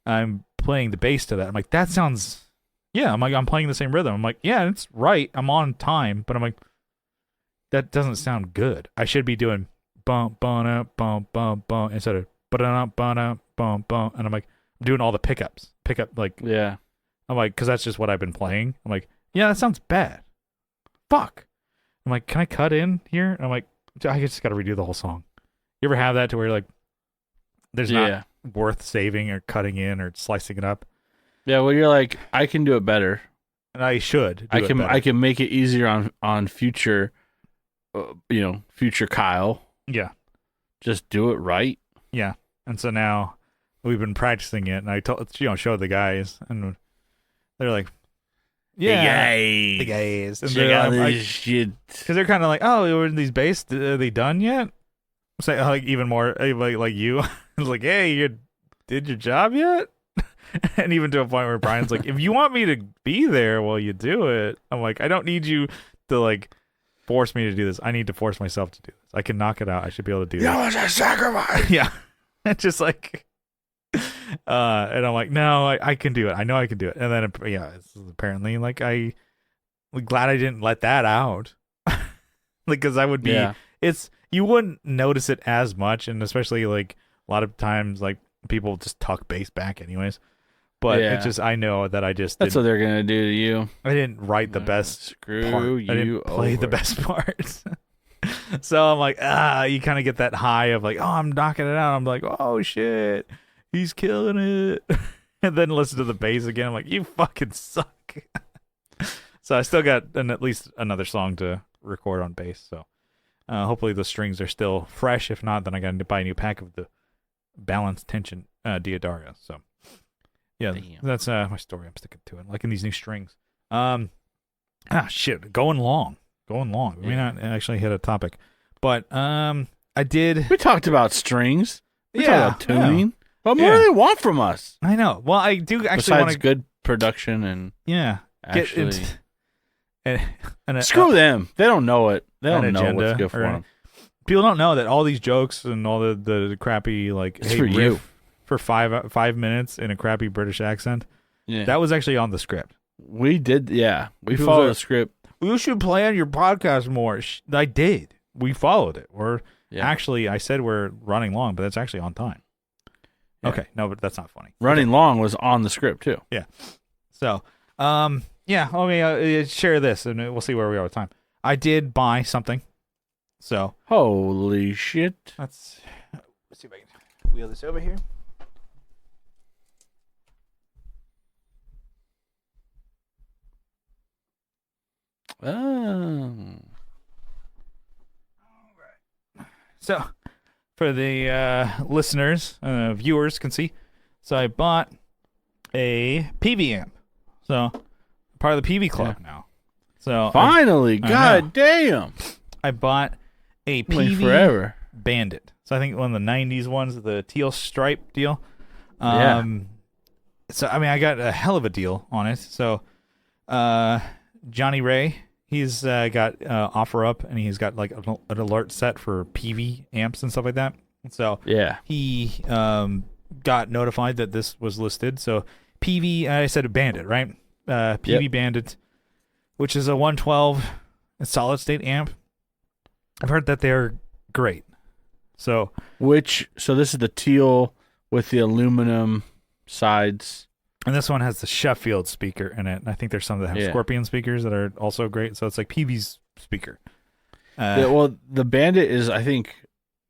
I'm playing the bass to that. I'm like, that sounds I'm like I'm playing the same rhythm. I'm like, yeah, it's right. I'm on time, but I'm like, that doesn't sound good. I should be doing bum bum bum bum bum instead of bum bum bum bum, and I'm like, I'm doing all the pickup like I'm like, because that's just what I've been playing. I'm like, yeah, that sounds bad. Fuck. I'm like, can I cut in here? And I'm like, I just got to redo the whole song. You ever have that to where like there's not worth saving or cutting in or slicing it up? Yeah, well, you're like, I can do it better, and I should. I can make it easier on future, future Kyle. Yeah, just do it right. Yeah, and so now we've been practicing it, and I showed the guys, and they're like, the guys, and check out this shit, because they're kind of like, oh, are these bass? Are they done yet? Say like even more like you, like, hey, you did your job yet? And even to a point where Brian's like, if you want me to be there while you do it, I'm like, I don't need you to like force me to do this. I need to force myself to do this. I can knock it out. I should be able to do this. That was a sacrifice. Yeah. It's just like, and I'm like, no, I can do it. I know I can do it. And then, it's apparently like I'm glad I didn't let that out. Like, because I would be, you wouldn't notice it as much. And especially like a lot of times, like people just tuck bass back anyways. But it's just, I know that that's what they're going to do to you. I didn't write the best part. You I didn't play the best parts. So I'm like, you kind of get that high of like, oh, I'm knocking it out. I'm like, oh shit, he's killing it. And then listen to the bass again. I'm like, you fucking suck. So I still got at least another song to record on bass. So hopefully the strings are still fresh. If not, then I got to buy a new pack of the balanced tension Diodaria. So that's my story. I'm sticking to it. Liking these new strings. Shit, going long. We may not actually hit a topic, but I did. We talked about strings. We talked about tuning. Yeah. What more do they want from us? I know. Well, I do actually want good production and actually. Screw them. They don't know it. They don't know what's good for them. People don't know that all these jokes and all the crappy like it's for you for 5 minutes in a crappy British accent. Yeah, that was actually on the script. We did. Yeah, we followed the script. You should play on your podcast more. I did. We followed it. Actually, I said we're running long, but that's actually on time. Yeah. Okay, no, but that's not funny. Running long was on the script too. Yeah. So, let me share this, and we'll see where we are with time. I did buy something. So. Holy shit! Let's see if I can wheel this over here. Oh. All right. So, for the listeners, viewers can see. So I bought a PV amp. So part of the PV club now. So finally, god damn! I bought a PV forever Bandit. So I think one of the '90s ones, the teal stripe deal. So I mean, I got a hell of a deal on it. So Johnny Ray, he's got OfferUp, and he's got like an alert set for PV amps and stuff like that. So he got notified that this was listed. So PV, I said a Bandit, right? PV Bandit, which is a 112 solid state amp. I've heard that they're great. So this is the teal with the aluminum sides. And this one has the Sheffield speaker in it. And I think there's some that have Scorpion speakers that are also great. So it's like PV's speaker. Well, the Bandit is, I think,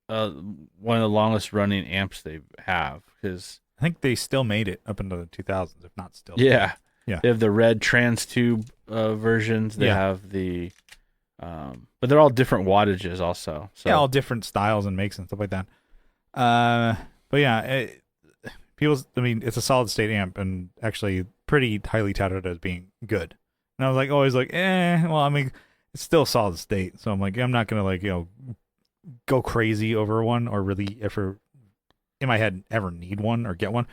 one of the longest running amps they have. Because I think they still made it up into the 2000s, if not still. Yeah. They have the red trans tube versions. They have the, but they're all different wattages also. So. Yeah, all different styles and makes and stuff like that. But yeah, I mean, it's a solid state amp and actually pretty highly touted as being good. And I was like, always like, well, I mean, it's still solid state. So I'm like, I'm not going to like, go crazy over one or really ever in my head ever need one or get one.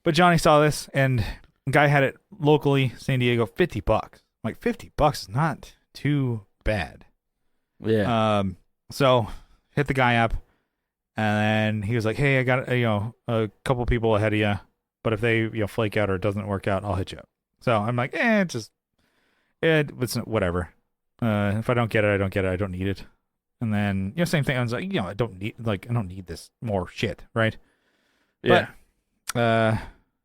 But Johnny saw this and the guy had it locally, San Diego, $50. I'm like, $50 is not too bad. Yeah. So hit the guy up. And then he was like, "Hey, I got a couple people ahead of you, but if they flake out or it doesn't work out, I'll hit you up." So I'm like, it's whatever. If I don't get it, I don't get it. I don't need it. And then same thing. I was like, I don't need this more shit, right? Yeah. But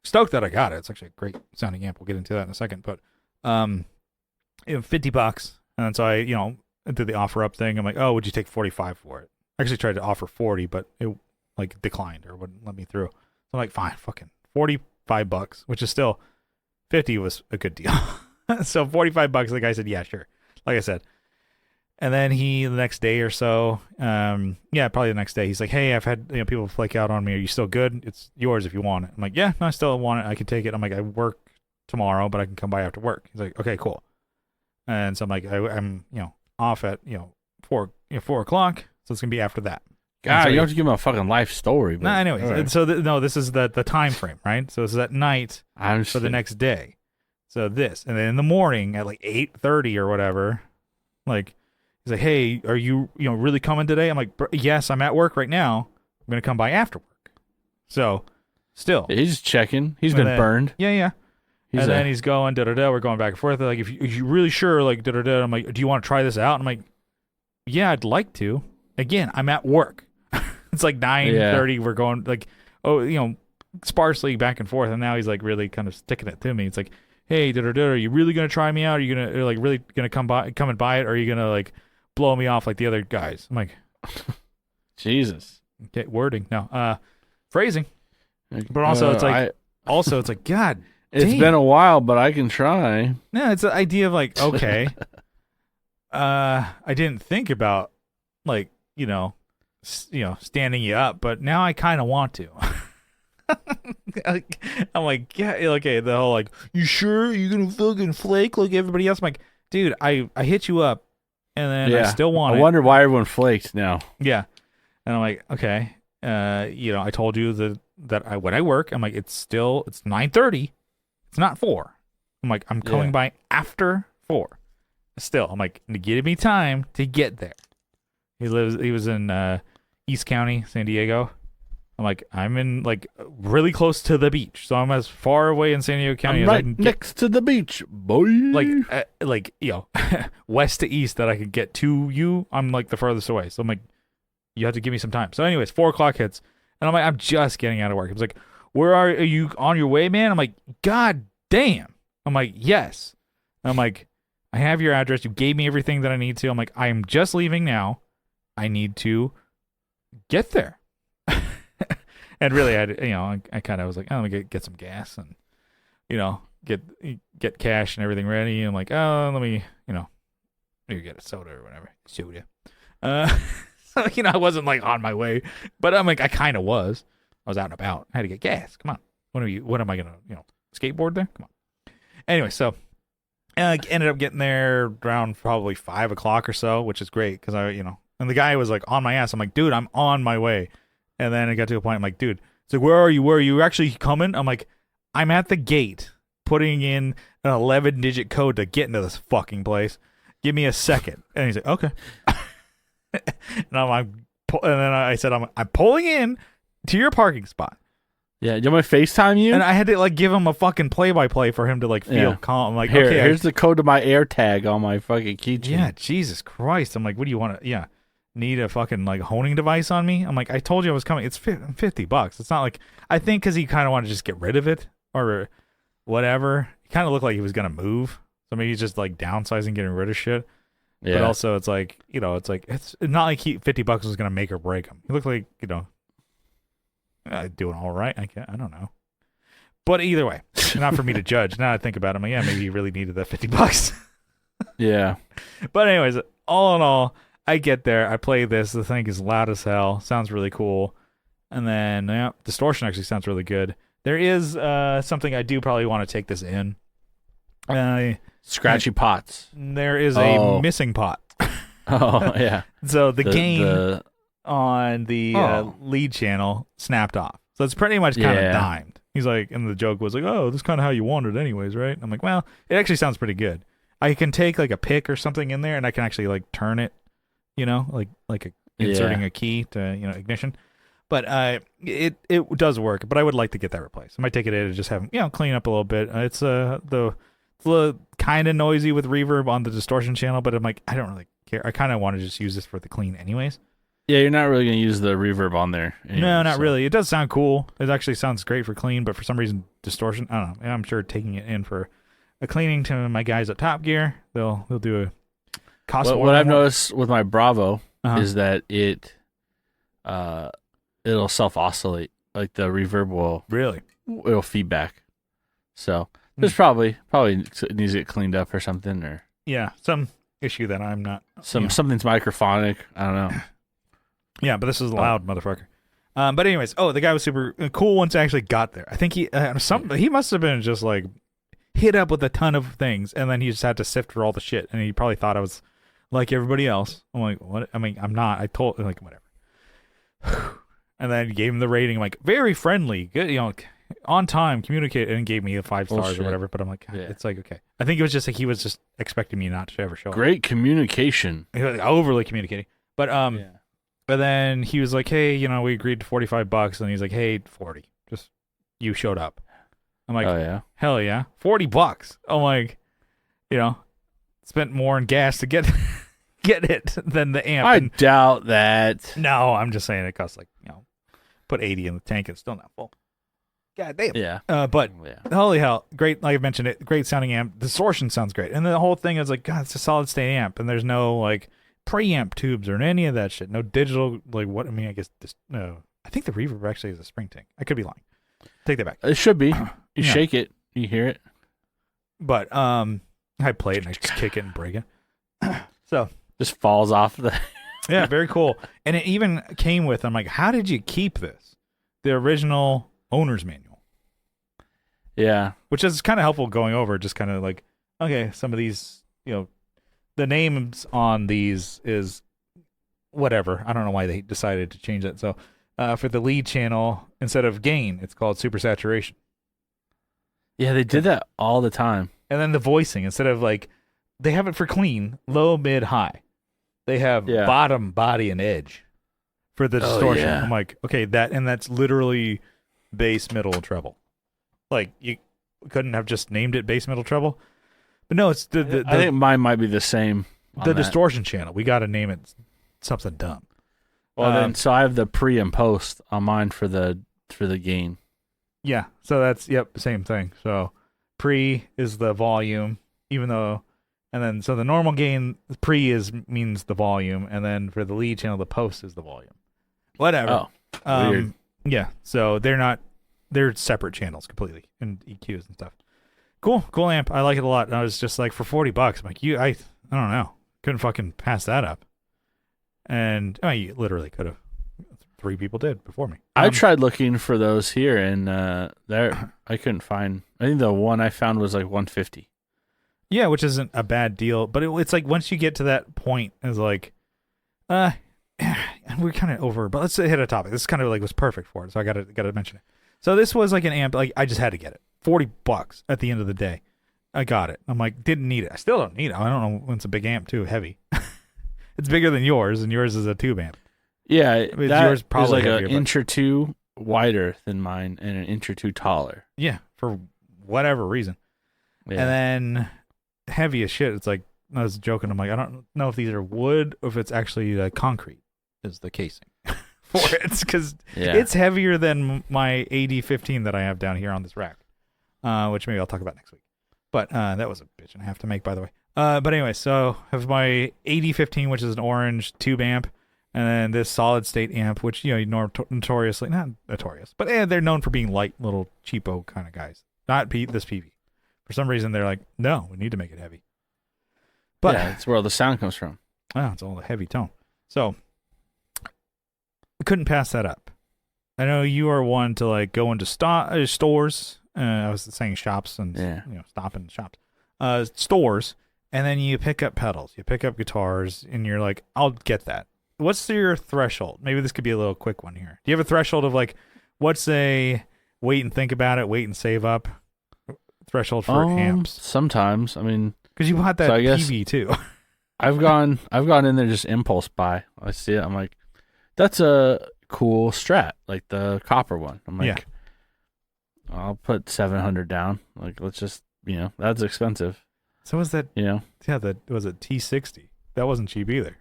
stoked that I got it. It's actually a great sounding amp. We'll get into that in a second. But $50, and so I did the offer up thing. I'm like, "Oh, would you take 45 for it?" I actually tried to offer 40, but it declined or wouldn't let me through. So I'm like, fine, fucking $45, which is still 50 was a good deal. So $45, the guy said, yeah, sure. Like I said. And then the next day or so, probably the next day, he's like, "Hey, I've had people flake out on me. Are you still good? It's yours if you want it." I'm like, "Yeah, no, I still want it. I can take it." I'm like, "I work tomorrow, but I can come by after work." He's like, "Okay, cool." And so I'm like, I'm off at 4:00. So it's going to be after that. God, so you don't have to give him a fucking life story. But, no, anyways. right. So, this is the time frame, right? So this is at night for the next day. So this. And then in the morning at like 8:30 or whatever, like, he's like, "Hey, are you, really coming today?" I'm like, "Yes, I'm at work right now. I'm going to come by after work." So, still. Yeah, he's just checking. He's been burned. Yeah. Then he's going, We're going back and forth. They're like, if you're really sure, like, I'm like, "Do you want to try this out?" And I'm like, "Yeah, I'd like to." Again, I'm at work. It's like 9:30. We're going like, sparsely back and forth. And now he's like really kind of sticking it to me. It's like, "Hey, are you really going to try me out? Are you going to really going to come and buy it? Or are you going to like blow me off like the other guys?" I'm like, Jesus. Okay, wording. No, phrasing. But also it's like, God, it's been a while, but I can try. No, it's the idea of like, okay, I didn't think about like, standing you up, but now I kind of want to. I'm like, yeah, okay, the whole like, "You sure you're gonna fucking flake like everybody else?" I'm like, dude, I hit you up, and then I still want it. I wonder why everyone flaked now. Yeah, and I'm like, okay, I told you that when I work, I'm like, it's 9:30, it's not 4. I'm like, I'm coming by after 4. Still, I'm like, give me time to get there. He was in East County, San Diego. I'm like, I'm in like really close to the beach, so I'm as far away in San Diego County as I can get. Next to the beach, boy. Like west to east that I could get to you. I'm like the furthest away, so I'm like, you have to give me some time. So, anyways, 4:00 hits, and I'm like, I'm just getting out of work. He was like, are you on your way, man? I'm like, God damn. I'm like, yes. And I'm like, I have your address. You gave me everything that I need to. I'm like, I'm just leaving now. I need to get there. And really, I kind of was like, let me get some gas and, get cash and everything ready. And I'm like, let me, maybe get a soda or whatever. Soda. So, I wasn't like on my way, but I'm like, I kind of was. I was out and about. I had to get gas. Come on. When am I going to, skateboard there? Come on. Anyway, so I ended up getting there around probably 5:00 or so, which is great because and the guy was like on my ass. I'm like, dude, I'm on my way. And then it got to a point, I'm like, dude, it's like, where are you? Where are you actually coming? I'm like, I'm at the gate putting in an 11-digit code to get into this fucking place. Give me a second. And he's like, okay. And then I said, I'm pulling in to your parking spot. Yeah, you want me to FaceTime you? And I had to like give him a fucking play-by-play for him to like feel calm. I'm like, here's the code to my air tag on my fucking keychain. Yeah, Jesus Christ. I'm like, what do you want to? Yeah. Need a fucking like honing device on me? I'm like, I told you I was coming. It's $50. It's not like, I think because he kind of wanted to just get rid of it or whatever. He kind of looked like he was gonna move, so maybe he's just like downsizing, getting rid of shit. Yeah. But also, it's like, it's not like $50 was gonna make or break him. He looked like doing all right. I don't know. But either way, not for me to judge. Now I think about it, I'm like, yeah, maybe he really needed that $50. Yeah. But anyways, all in all, I get there, I play this, the thing is loud as hell, sounds really cool. And then distortion actually sounds really good. There is something I do probably want to take this in. Scratchy pots. There is a missing pot. Oh, yeah. So the gain on the lead channel snapped off. So it's pretty much kind of dimed. He's like, and the joke was like, oh, this is kind of how you want it anyways, right? I'm like, well, it actually sounds pretty good. I can take like a pick or something in there and I can actually like turn it, inserting a key to, ignition. But it does work, but I would like to get that replaced. I might take it in and just have clean up a little bit. It's the kind of noisy with reverb on the distortion channel, but I'm like, I don't really care. I kind of want to just use this for the clean anyways. Yeah, you're not really going to use the reverb on there. Anyway, no, not really. It does sound cool. It actually sounds great for clean, but for some reason, distortion, I don't know. I'm sure taking it in for a cleaning to my guys at Top Gear, they'll do a cost. What I've noticed with my Bravo is that it'll self-oscillate. Like the reverb it'll feedback. So there's probably needs to get cleaned up or something, or some issue that I'm not. Something's microphonic. I don't know. Yeah, but this is loud, motherfucker. But anyways, the guy was super cool once I actually got there. I think he must have been just like hit up with a ton of things, and then he just had to sift through all the shit, and he probably thought I was like everybody else. I'm like, what? I mean, I'm not. I told like whatever. And then gave him the rating, like very friendly, good, on time, communicate, and gave me 5 stars or whatever. But I'm like, it's like okay. I think it was just like he was just expecting me not to ever show up. Great communication. He was like, overly communicating, but But then he was like, hey, we agreed to $45, and he's like, hey, 40. Just you showed up. I'm like, oh yeah, hell yeah, $40. I'm like, spent more in gas to get it than the amp. I doubt that. No, I'm just saying it costs like put 80 in the tank. It's still not full. God damn. Yeah. But holy hell, great. Like I mentioned it, great sounding amp. Distortion sounds great, and the whole thing is like, God, it's a solid state amp, and there's no like preamp tubes or any of that shit. No digital, like what? I mean, I guess no. I think the reverb actually is a spring tank. I could be lying. Take that back. It should be. You shake it, you hear it. But I play it and I just kick it and break it. So just falls off the. Yeah, very cool. And it even came with. I'm like, how did you keep this? The original owner's manual. Yeah, which is kind of helpful going over. Just kind of like, okay, some of these, the names on these is whatever. I don't know why they decided to change that. So for the lead channel, instead of gain, it's called super saturation. Yeah, they did that all the time. And then the voicing, instead of like, they have it for clean, low, mid, high. They have bottom, body, and edge for the distortion. I'm like, okay, that's literally bass, middle, treble. Like, you couldn't have just named it bass, middle, treble. But no, it's the I think mine might be the same. The distortion channel. We got to name it something dumb. Well, so I have the pre and post on mine for the gain. Yeah, so that's same thing. So pre is the volume, even though, and then so the normal gain pre means the volume, and then for the lead channel the post is the volume. Whatever. Oh, weird. Yeah, so they're separate channels completely and EQs and stuff. Cool amp. I like it a lot. I was just like, for $40, I'm like, I don't know, couldn't fucking pass that up. And you literally could have. 3 people did before me. I tried looking for those here, and there I couldn't find. I think the one I found was like $150. Yeah, which isn't a bad deal, but it's like once you get to that point, it's like, we're kind of over. But let's hit a topic. This is kind of like was perfect for it, so I gotta mention it. So this was like an amp. Like I just had to get it. $40 at the end of the day. I got it. I'm like, didn't need it. I still don't need it. I don't know when it's a big amp too, heavy. It's bigger than yours, and yours is a tube amp. Yeah, yours probably like heavier, an inch or two wider than mine and an inch or two taller. Yeah, for whatever reason. Yeah. And then heavy as shit. It's like, I was joking. I'm like, I don't know if these are wood or if it's actually concrete is the casing for it. Because it's heavier than my AD-15 that I have down here on this rack, which maybe I'll talk about next week. But that was a bitch and a half to make, by the way. But anyway, so I have my AD-15, which is an orange tube amp. And then this solid state amp, which, notoriously, not notorious, but they're known for being light, little cheapo kind of guys. Not this PV. For some reason, they're like, no, we need to make it heavy. But that's where all the sound comes from. Oh, it's all the heavy tone. So, we couldn't pass that up. I know you are one to like go into stores. I was saying shops and stop in shops, stores, and then you pick up pedals, you pick up guitars, and you're like, I'll get that. What's your threshold? Maybe this could be a little quick one here. Do you have a threshold of like, what's a wait and think about it, wait and save up threshold for amps? Sometimes, I mean, because you bought that so I guess PV too. I've gone in there just impulse buy. I see it, I'm like, that's a cool Strat, like the copper one. I'm like, I'll put $700 down. Like, let's just, that's expensive. So was that, was it T60? That wasn't cheap either.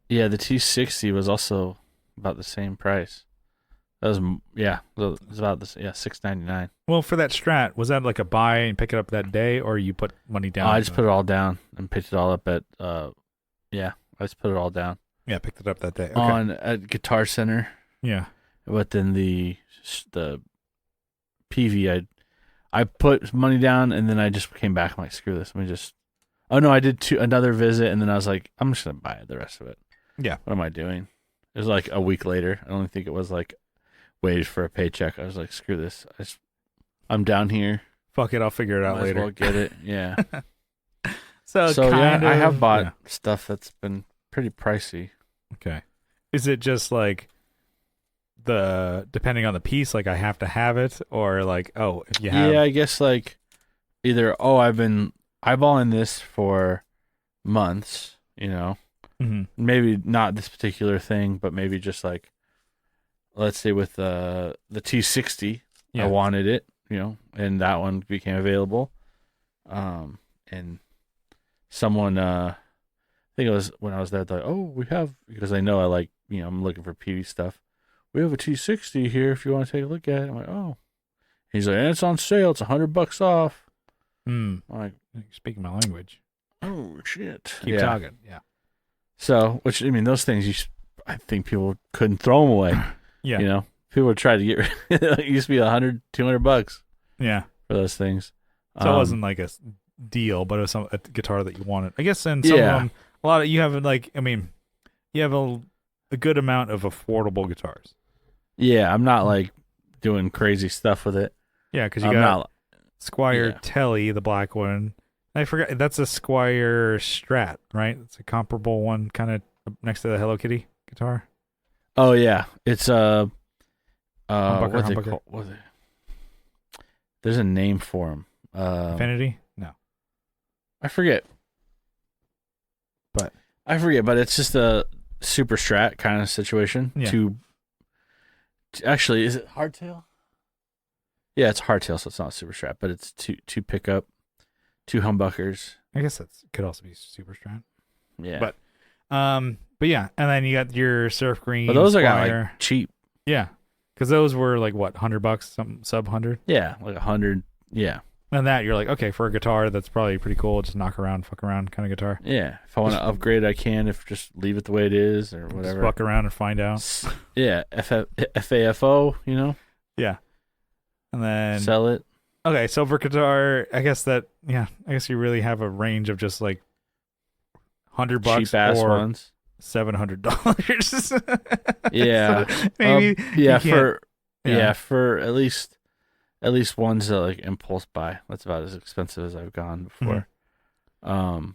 Yeah, the T60 was also about the same price. That was, it was about this, $699. Well, for that Strat, was that like a buy and pick it up that day, or you put money down? I just put it all down and picked it all up at, I just put it all down. Yeah, picked it up that day. Okay. At Guitar Center. Yeah. But then the PV, I put money down, and then I just came back. I'm like, screw this. Let me just. Oh no, I did another visit, and then I was like, I'm just gonna buy the rest of it. Yeah. What am I doing? It was like a week later. I don't think it was like waited for a paycheck. I was like, screw this. I'm down here. Fuck it, I'll figure it out Might later. As well get it. Yeah. so I have bought stuff that's been pretty pricey. Okay. Is it just like depending on the piece, like I have to have it, or like, if you have. Yeah, I guess like either I've been eyeballing this for months, Mm-hmm. Maybe not this particular thing, but maybe just like, let's say with the T60, I wanted it, and that one became available. And someone, I think it was when I was there, they're like, we have, because they know I like, I'm looking for PV stuff. We have a T60 here if you want to take a look at it. I'm like, oh. He's like, and it's on sale. It's $100 off. I'm like, speaking my language. Oh, shit. Keep talking. Yeah. So, those things, I think people couldn't throw them away. Yeah. People would try to get rid it used to be $100, $200. Yeah. For those things. So it wasn't like a deal, but it was a guitar that you wanted. I guess in some of them, you have you have a good amount of affordable guitars. Yeah, I'm not like doing crazy stuff with it. Yeah, because you got Squire Telly, the black one. I forgot, that's a Squire Strat, right? It's a comparable one, kind of next to the Hello Kitty guitar. Oh yeah, it's humbucker. What's it? There's a name for them. Infinity? No, I forget. But it's just a super Strat kind of situation. Yeah. Actually, is it hardtail? Yeah, it's hardtail, so it's not super Strat, but it's two pickup, 2 humbuckers. I guess that could also be super Strat. Yeah, but yeah, and then you got your surf green. But those Squire. are got like cheap. Yeah, because those were like what, $100, something sub 100. Yeah, like 100. Yeah, and that you're like, okay, for a guitar that's probably pretty cool, just knock around, fuck around kind of guitar. Yeah, if I want to upgrade, I can. If just leave it the way it is or whatever. Just fuck around and find out. Yeah, FAFO, Yeah, and then sell it. Okay, so for guitar, I guess you really have a range of just like $100 cheap ass or ones. $700. Yeah, so maybe for at least ones that like impulse buy. That's about as expensive as I've gone before. Mm-hmm.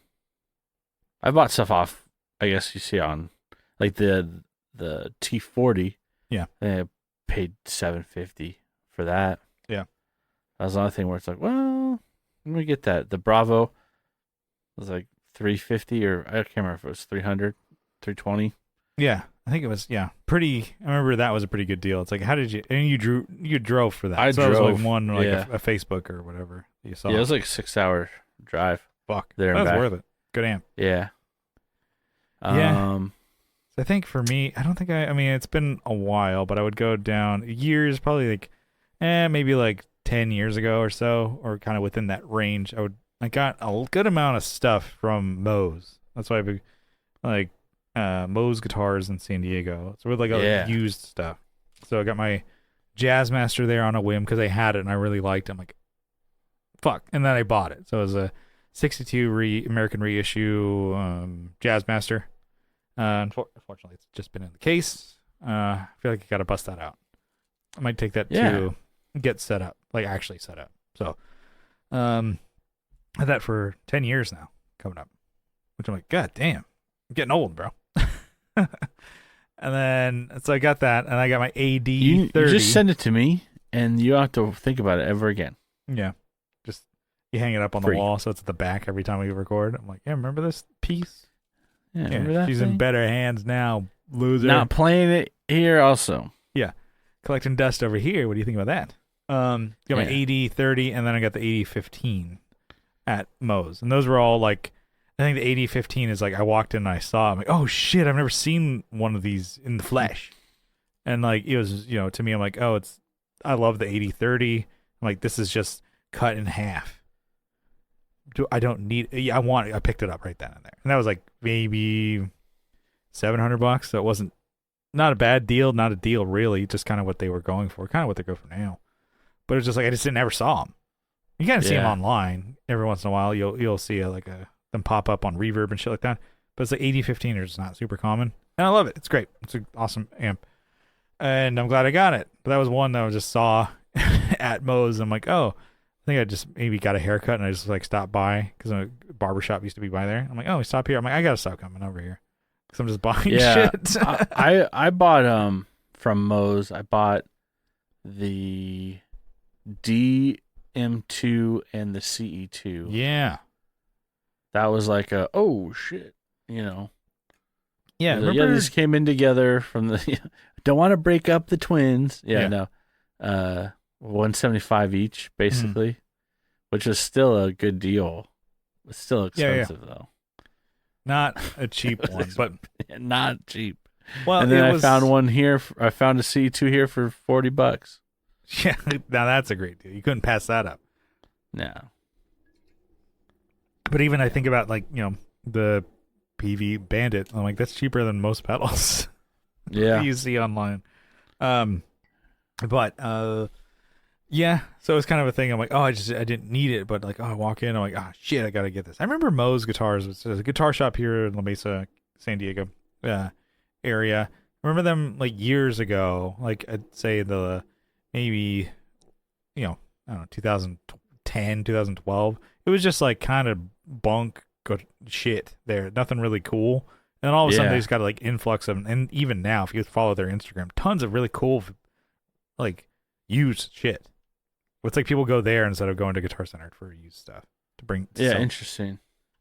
I bought stuff off. I guess you see on like the T40. Yeah, I paid $750 for that. Yeah, that was another thing where it's like, well, let me get that. The Bravo was like $350, or I can't remember if it was $300, $320. Yeah, I think it was. Yeah, pretty. I remember that was a pretty good deal. It's like, how did you? And you drove for that. I drove. That was like one, like a Facebook or whatever you saw. Yeah, it was like a 6-hour drive. Fuck, there that and was back. worth it. Good amp. Yeah. Yeah. I think for me, I don't think I mean, it's been a while, but I would go down years, probably like, maybe like 10 years ago or so, or kind of within that range. I got a good amount of stuff from Moe's. That's why I like Moe's guitars in San Diego. So with like used stuff. So I got my Jazzmaster there on a whim because I had it and I really liked it. I'm like, fuck. And then I bought it. So it was a 62 American reissue Jazzmaster. Unfortunately, it's just been in the case. I feel like I got to bust that out. I might take that to get set up, like actually set up. So, I had that for 10 years now coming up, which I'm like, God damn, I'm getting old, bro. And then, so I got that, and I got my AD 30. You just send it to me, and you don't have to think about it ever again. Yeah. Just, you hang it up on the wall, so it's at the back every time we record. I'm like, yeah, remember this piece? Yeah, remember that she's thing? in better hands now, loser. Not playing it here also. Yeah. Collecting dust over here. What do you think about that? Got my AD 30, and then I got the AD 15 at Moe's. And those were all like, I think the AD 15 is like, I walked in and I saw it. I'm like, oh shit, I've never seen one of these in the flesh. And like, it was, to me, I'm like, oh, I love the AD 30. I'm like, this is just cut in half. I don't need, I picked it up right then and there. And that was like maybe $700. So it wasn't, not a bad deal, not a deal really, just kind of what they were going for, kind of what they go for now. But it was just like, I just never saw them. You kind of see them online every once in a while. You'll see them pop up on Reverb and shit like that. But it's like AD 15 is not super common. And I love it. It's great. It's an awesome amp. And I'm glad I got it. But that was one that I just saw at Moe's. I'm like, oh, I think I just maybe got a haircut and I just like stopped by because a barbershop used to be by there. I'm like, oh, we stop here. I'm like, I got to stop coming over here because I'm just buying shit. I bought from Moe's, I bought the DM2 and the CE2. Yeah. That was like oh shit, Yeah, these came in together from the don't want to break up the twins. No. $175 each basically, which is still a good deal. It's still expensive though. Not a cheap one, but not cheap. Well, and then I found one here. I found a C2 here for $40. Yeah, now that's a great deal. You couldn't pass that up. No. But even I think about like, the PV Bandit. I'm like, that's cheaper than most pedals. Yeah. You see online. But yeah, so it's kind of a thing. I'm like, oh, I didn't need it, but like, oh, I walk in, I'm like, oh shit, I gotta get this. I remember Moe's Guitars, which is a guitar shop here in La Mesa, San Diego area. I remember them like years ago, like I'd say maybe, I don't know, 2010, 2012. It was just like kind of bunk shit there, nothing really cool. And then all of a sudden they just got like influx of, and even now, if you follow their Instagram, tons of really cool, like used shit. It's like people go there instead of going to Guitar Center for used stuff to bring. Interesting.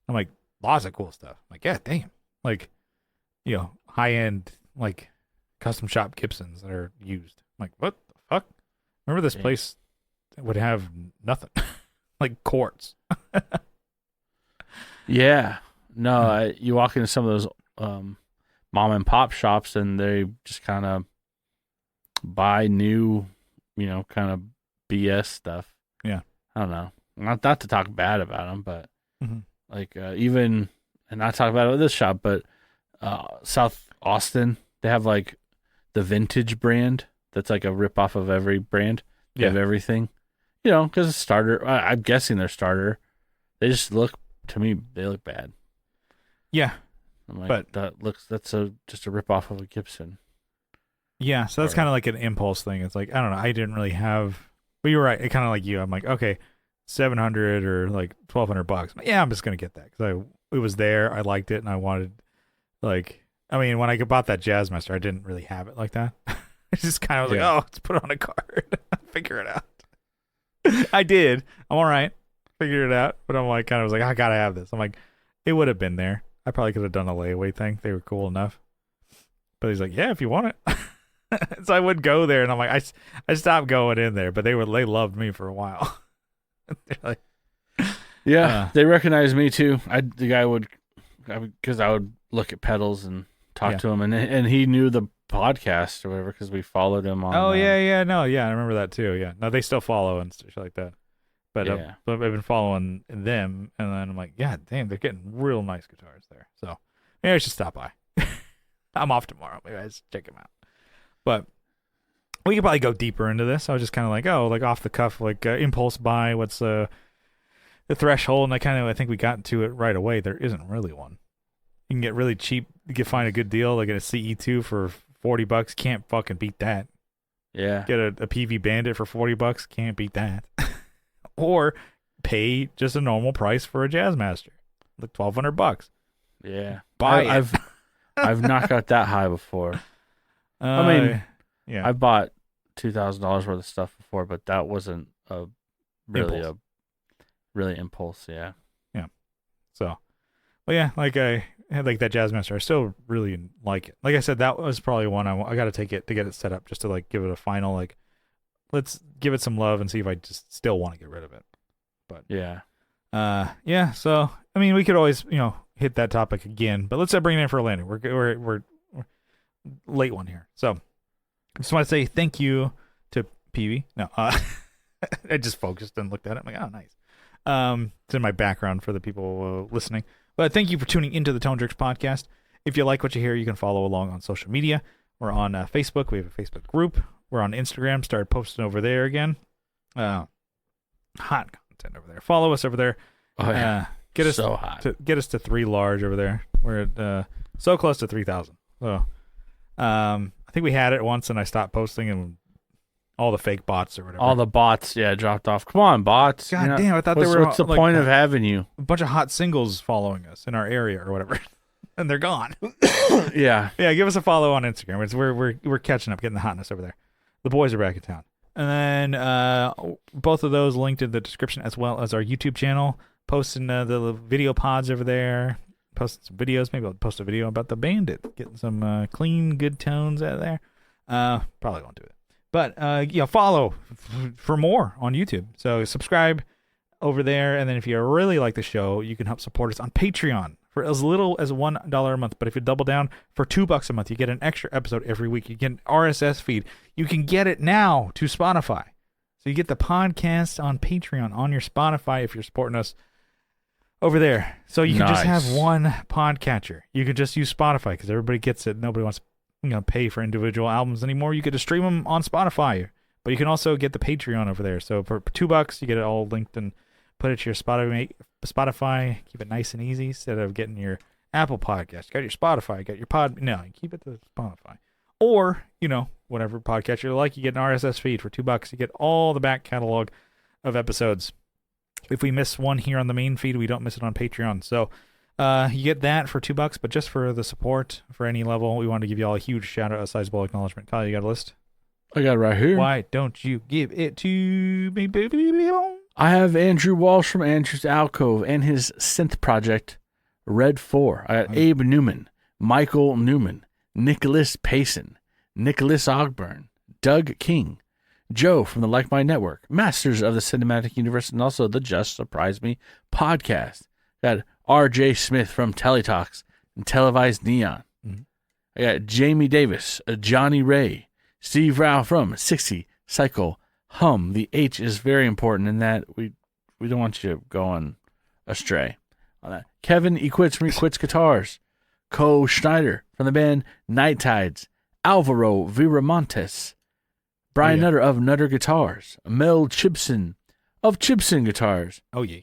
I'm like, lots of cool stuff. I'm like, yeah, damn. Like, high end, like custom shop Gibsons that are used. I'm like, what the fuck? Remember this place would have nothing, like quartz. Yeah. No, you walk into some of those mom and pop shops and they just kind of buy new, kind of BS stuff. Yeah. I don't know. Not to talk bad about them, but like even, and not talk about it with this shop, but South Austin, they have like the vintage brand that's like a rip off of every brand. They have everything, because it's starter. I'm guessing they're starter. They just look, to me, they look bad. Yeah. I'm like, but that's just a rip off of a Gibson. Yeah, so that's kind of like an impulse thing. It's like, I don't know, I didn't really have, but you were right. It kind of like you. I'm like, okay, $700 or like $1,200. Yeah, I'm just gonna get that because it was there. I liked it, and I wanted, like, I mean, when I bought that Jazzmaster, I didn't really have it like that. It's just kind of like, oh, let's put it on a card, figure it out. I did. I'm all right, figured it out, but I'm like, kind of was like, I gotta have this. I'm like, it would have been there. I probably could have done a layaway thing. They were cool enough. But he's like, yeah, if you want it. So I would go there, and I'm like, I stopped going in there, but they loved me for a while. They're like, they recognized me too. Because I would look at pedals and talk to him, and he knew the podcast or whatever because we followed him on. Oh I remember that too. Yeah, no, they still follow and stuff like that. But I've been following them, and then I'm like, yeah, damn, they're getting real nice guitars there. So maybe I should stop by. I'm off tomorrow. Maybe I just check them out. But we could probably go deeper into this. I was just kind of like, off the cuff, like impulse buy. What's the threshold? And I think we got to it right away. There isn't really one. You can get really cheap. You can find a good deal, like a CE2 for $40. Can't fucking beat that. Yeah. Get a PV Bandit for $40. Can't beat that. Or pay just a normal price for a Jazzmaster, like $1,200. Yeah. Buy it. I've not got that high before. I mean, yeah. I bought $2,000 worth of stuff before, but that wasn't really impulse. Yeah. Yeah. So, well, yeah, like I had like that Jazzmaster. I still really like it. Like I said, that was probably one I got to take it to get it set up just to like give it a final like. Let's give it some love and see if I just still want to get rid of it. But yeah. Yeah. So I mean, we could always hit that topic again, but let's bring it in for a landing. We're late one here, so I just want to say thank you to PV. No, I just focused and looked at it. I'm like, oh, nice. It's in my background for the people listening. But thank you for tuning into the Tone Jerks podcast. If you like what you hear, you can follow along on social media. We're on Facebook. We have a Facebook group. We're on Instagram. Started posting over there again. Hot content over there. Follow us over there. Oh yeah. Get us so hot. Get us to 3 large over there. We're at so close to 3,000. So I think we had it once and I stopped posting and all the fake bots or whatever. All the bots, dropped off. Come on, bots. God damn, I thought they were. What's the point of having you? A bunch of hot singles following us in our area or whatever. And they're gone. Yeah. Yeah, give us a follow on Instagram. We're catching up, getting the hotness over there. The boys are back in town. And then both of those linked in the description as well as our YouTube channel. Posting the video pods over there. Posting some videos. Maybe I'll post a video about the Bandit. Getting some clean, good tones out of there. Probably won't do it. But follow for more on YouTube. So subscribe over there. And then if you really like the show, you can help support us on Patreon for as little as $1 a month. But if you double down for $2 a month, you get an extra episode every week. You get an RSS feed. You can get it now to Spotify. So you get the podcast on Patreon on your Spotify if you're supporting us over there. So you can just have one podcatcher. You could just use Spotify because everybody gets it. Nobody wants to pay for individual albums anymore. You could just stream them on Spotify. But you can also get the Patreon over there. So for $2, you get it all linked and put it to your Spotify. Keep it nice and easy instead of getting your Apple Podcast. You got your Spotify. You got your pod. No, keep it to Spotify. Or, whatever podcatcher you like, you get an RSS feed for $2. You get all the back catalog of episodes. If we miss one here on the main feed, we don't miss it on Patreon. So you get that for $2, but just for the support for any level, we want to give you all a huge shout out, a sizable acknowledgement. Kyle, you got a list? I got it right here. Why don't you give it to me, baby? I have Andrew Walsh from Andrew's Alcove and his synth project, Red 4. I got Abe Newman, Michael Newman, Nicholas Payson, Nicholas Ogburn, Doug King, Joe from the Like Mind Network, Masters of the Cinematic Universe, and also the Just Surprise Me podcast. Got R.J. Smith from Teletalks and Televised Neon. Mm-hmm. I got Jamie Davis, Johnny Ray, Steve Rao from 60 Cycle Hum. The H is very important in that we don't want you going astray on that. Kevin Equits from Equits Guitars, Co Schneider from the band Night Tides, Alvaro Viramontes, Brian Nutter of Nutter Guitars, Mel Chibson of Chibson Guitars. Oh, yeah.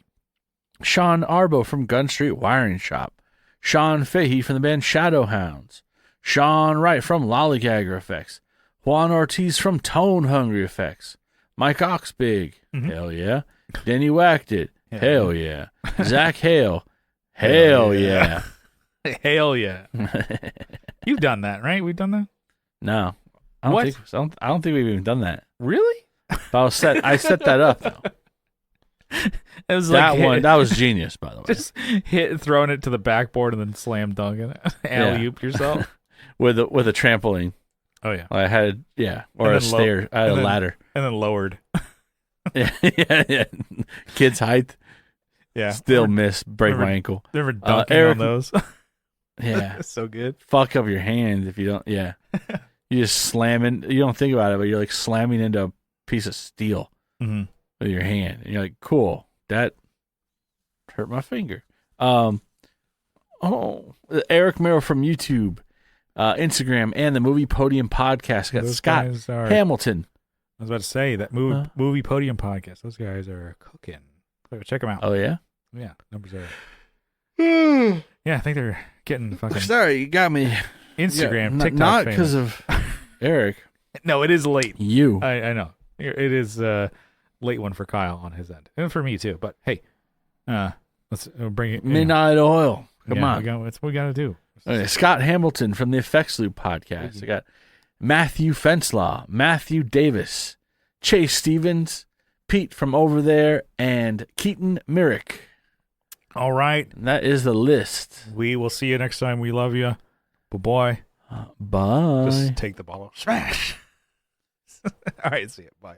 Sean Arbo from Gun Street Wiring Shop, Sean Fahey from the band Shadowhounds, Sean Wright from Lollygagger Effects, Juan Ortiz from Tone Hungry Effects, Mike Oxbig, hell yeah, Denny Whacked It, hell yeah, Zach Hale, hell yeah. Hell yeah. You've done that, right? We've done that? No. I don't think we've even done that. Really? I set that up though. It was that one. That was genius, by the way. Just throwing it to the backboard and then slam dunking it. Alley-oop yourself with a trampoline. Oh yeah. I had or a stair. I had a ladder and then lowered. yeah. Kids height. Yeah. Still break my ankle. Never dunking on those. Yeah. So good. Fuck up your hand if you don't. Yeah. You just slamming. You don't think about it, but you're like slamming into a piece of steel with your hand. And you're like, cool. That hurt my finger. Eric Merrill from YouTube, Instagram, and the Movie Podium podcast. Got Scott Hamilton. I was about to say that movie Podium podcast. Those guys are cooking. Check them out. Oh yeah. Yeah. Numbers are. Yeah, I think they're getting fucking. Sorry, you got me. Instagram, TikTok, not because of Eric. No, it is late. You. I know. It is a late one for Kyle on his end. And for me, too. But, hey, let's bring it. Midnight Oil. Come on. That's what we got to do. Okay, Scott Hamilton from the Effects Loop podcast. I got Matthew Fenslaw, Matthew Davis, Chase Stevens, Pete from over there, and Keaton Myrick. All right. And that is the list. We will see you next time. We love you. Bye-bye. Bye. Just take the ball off. Smash. All right. See you. Bye.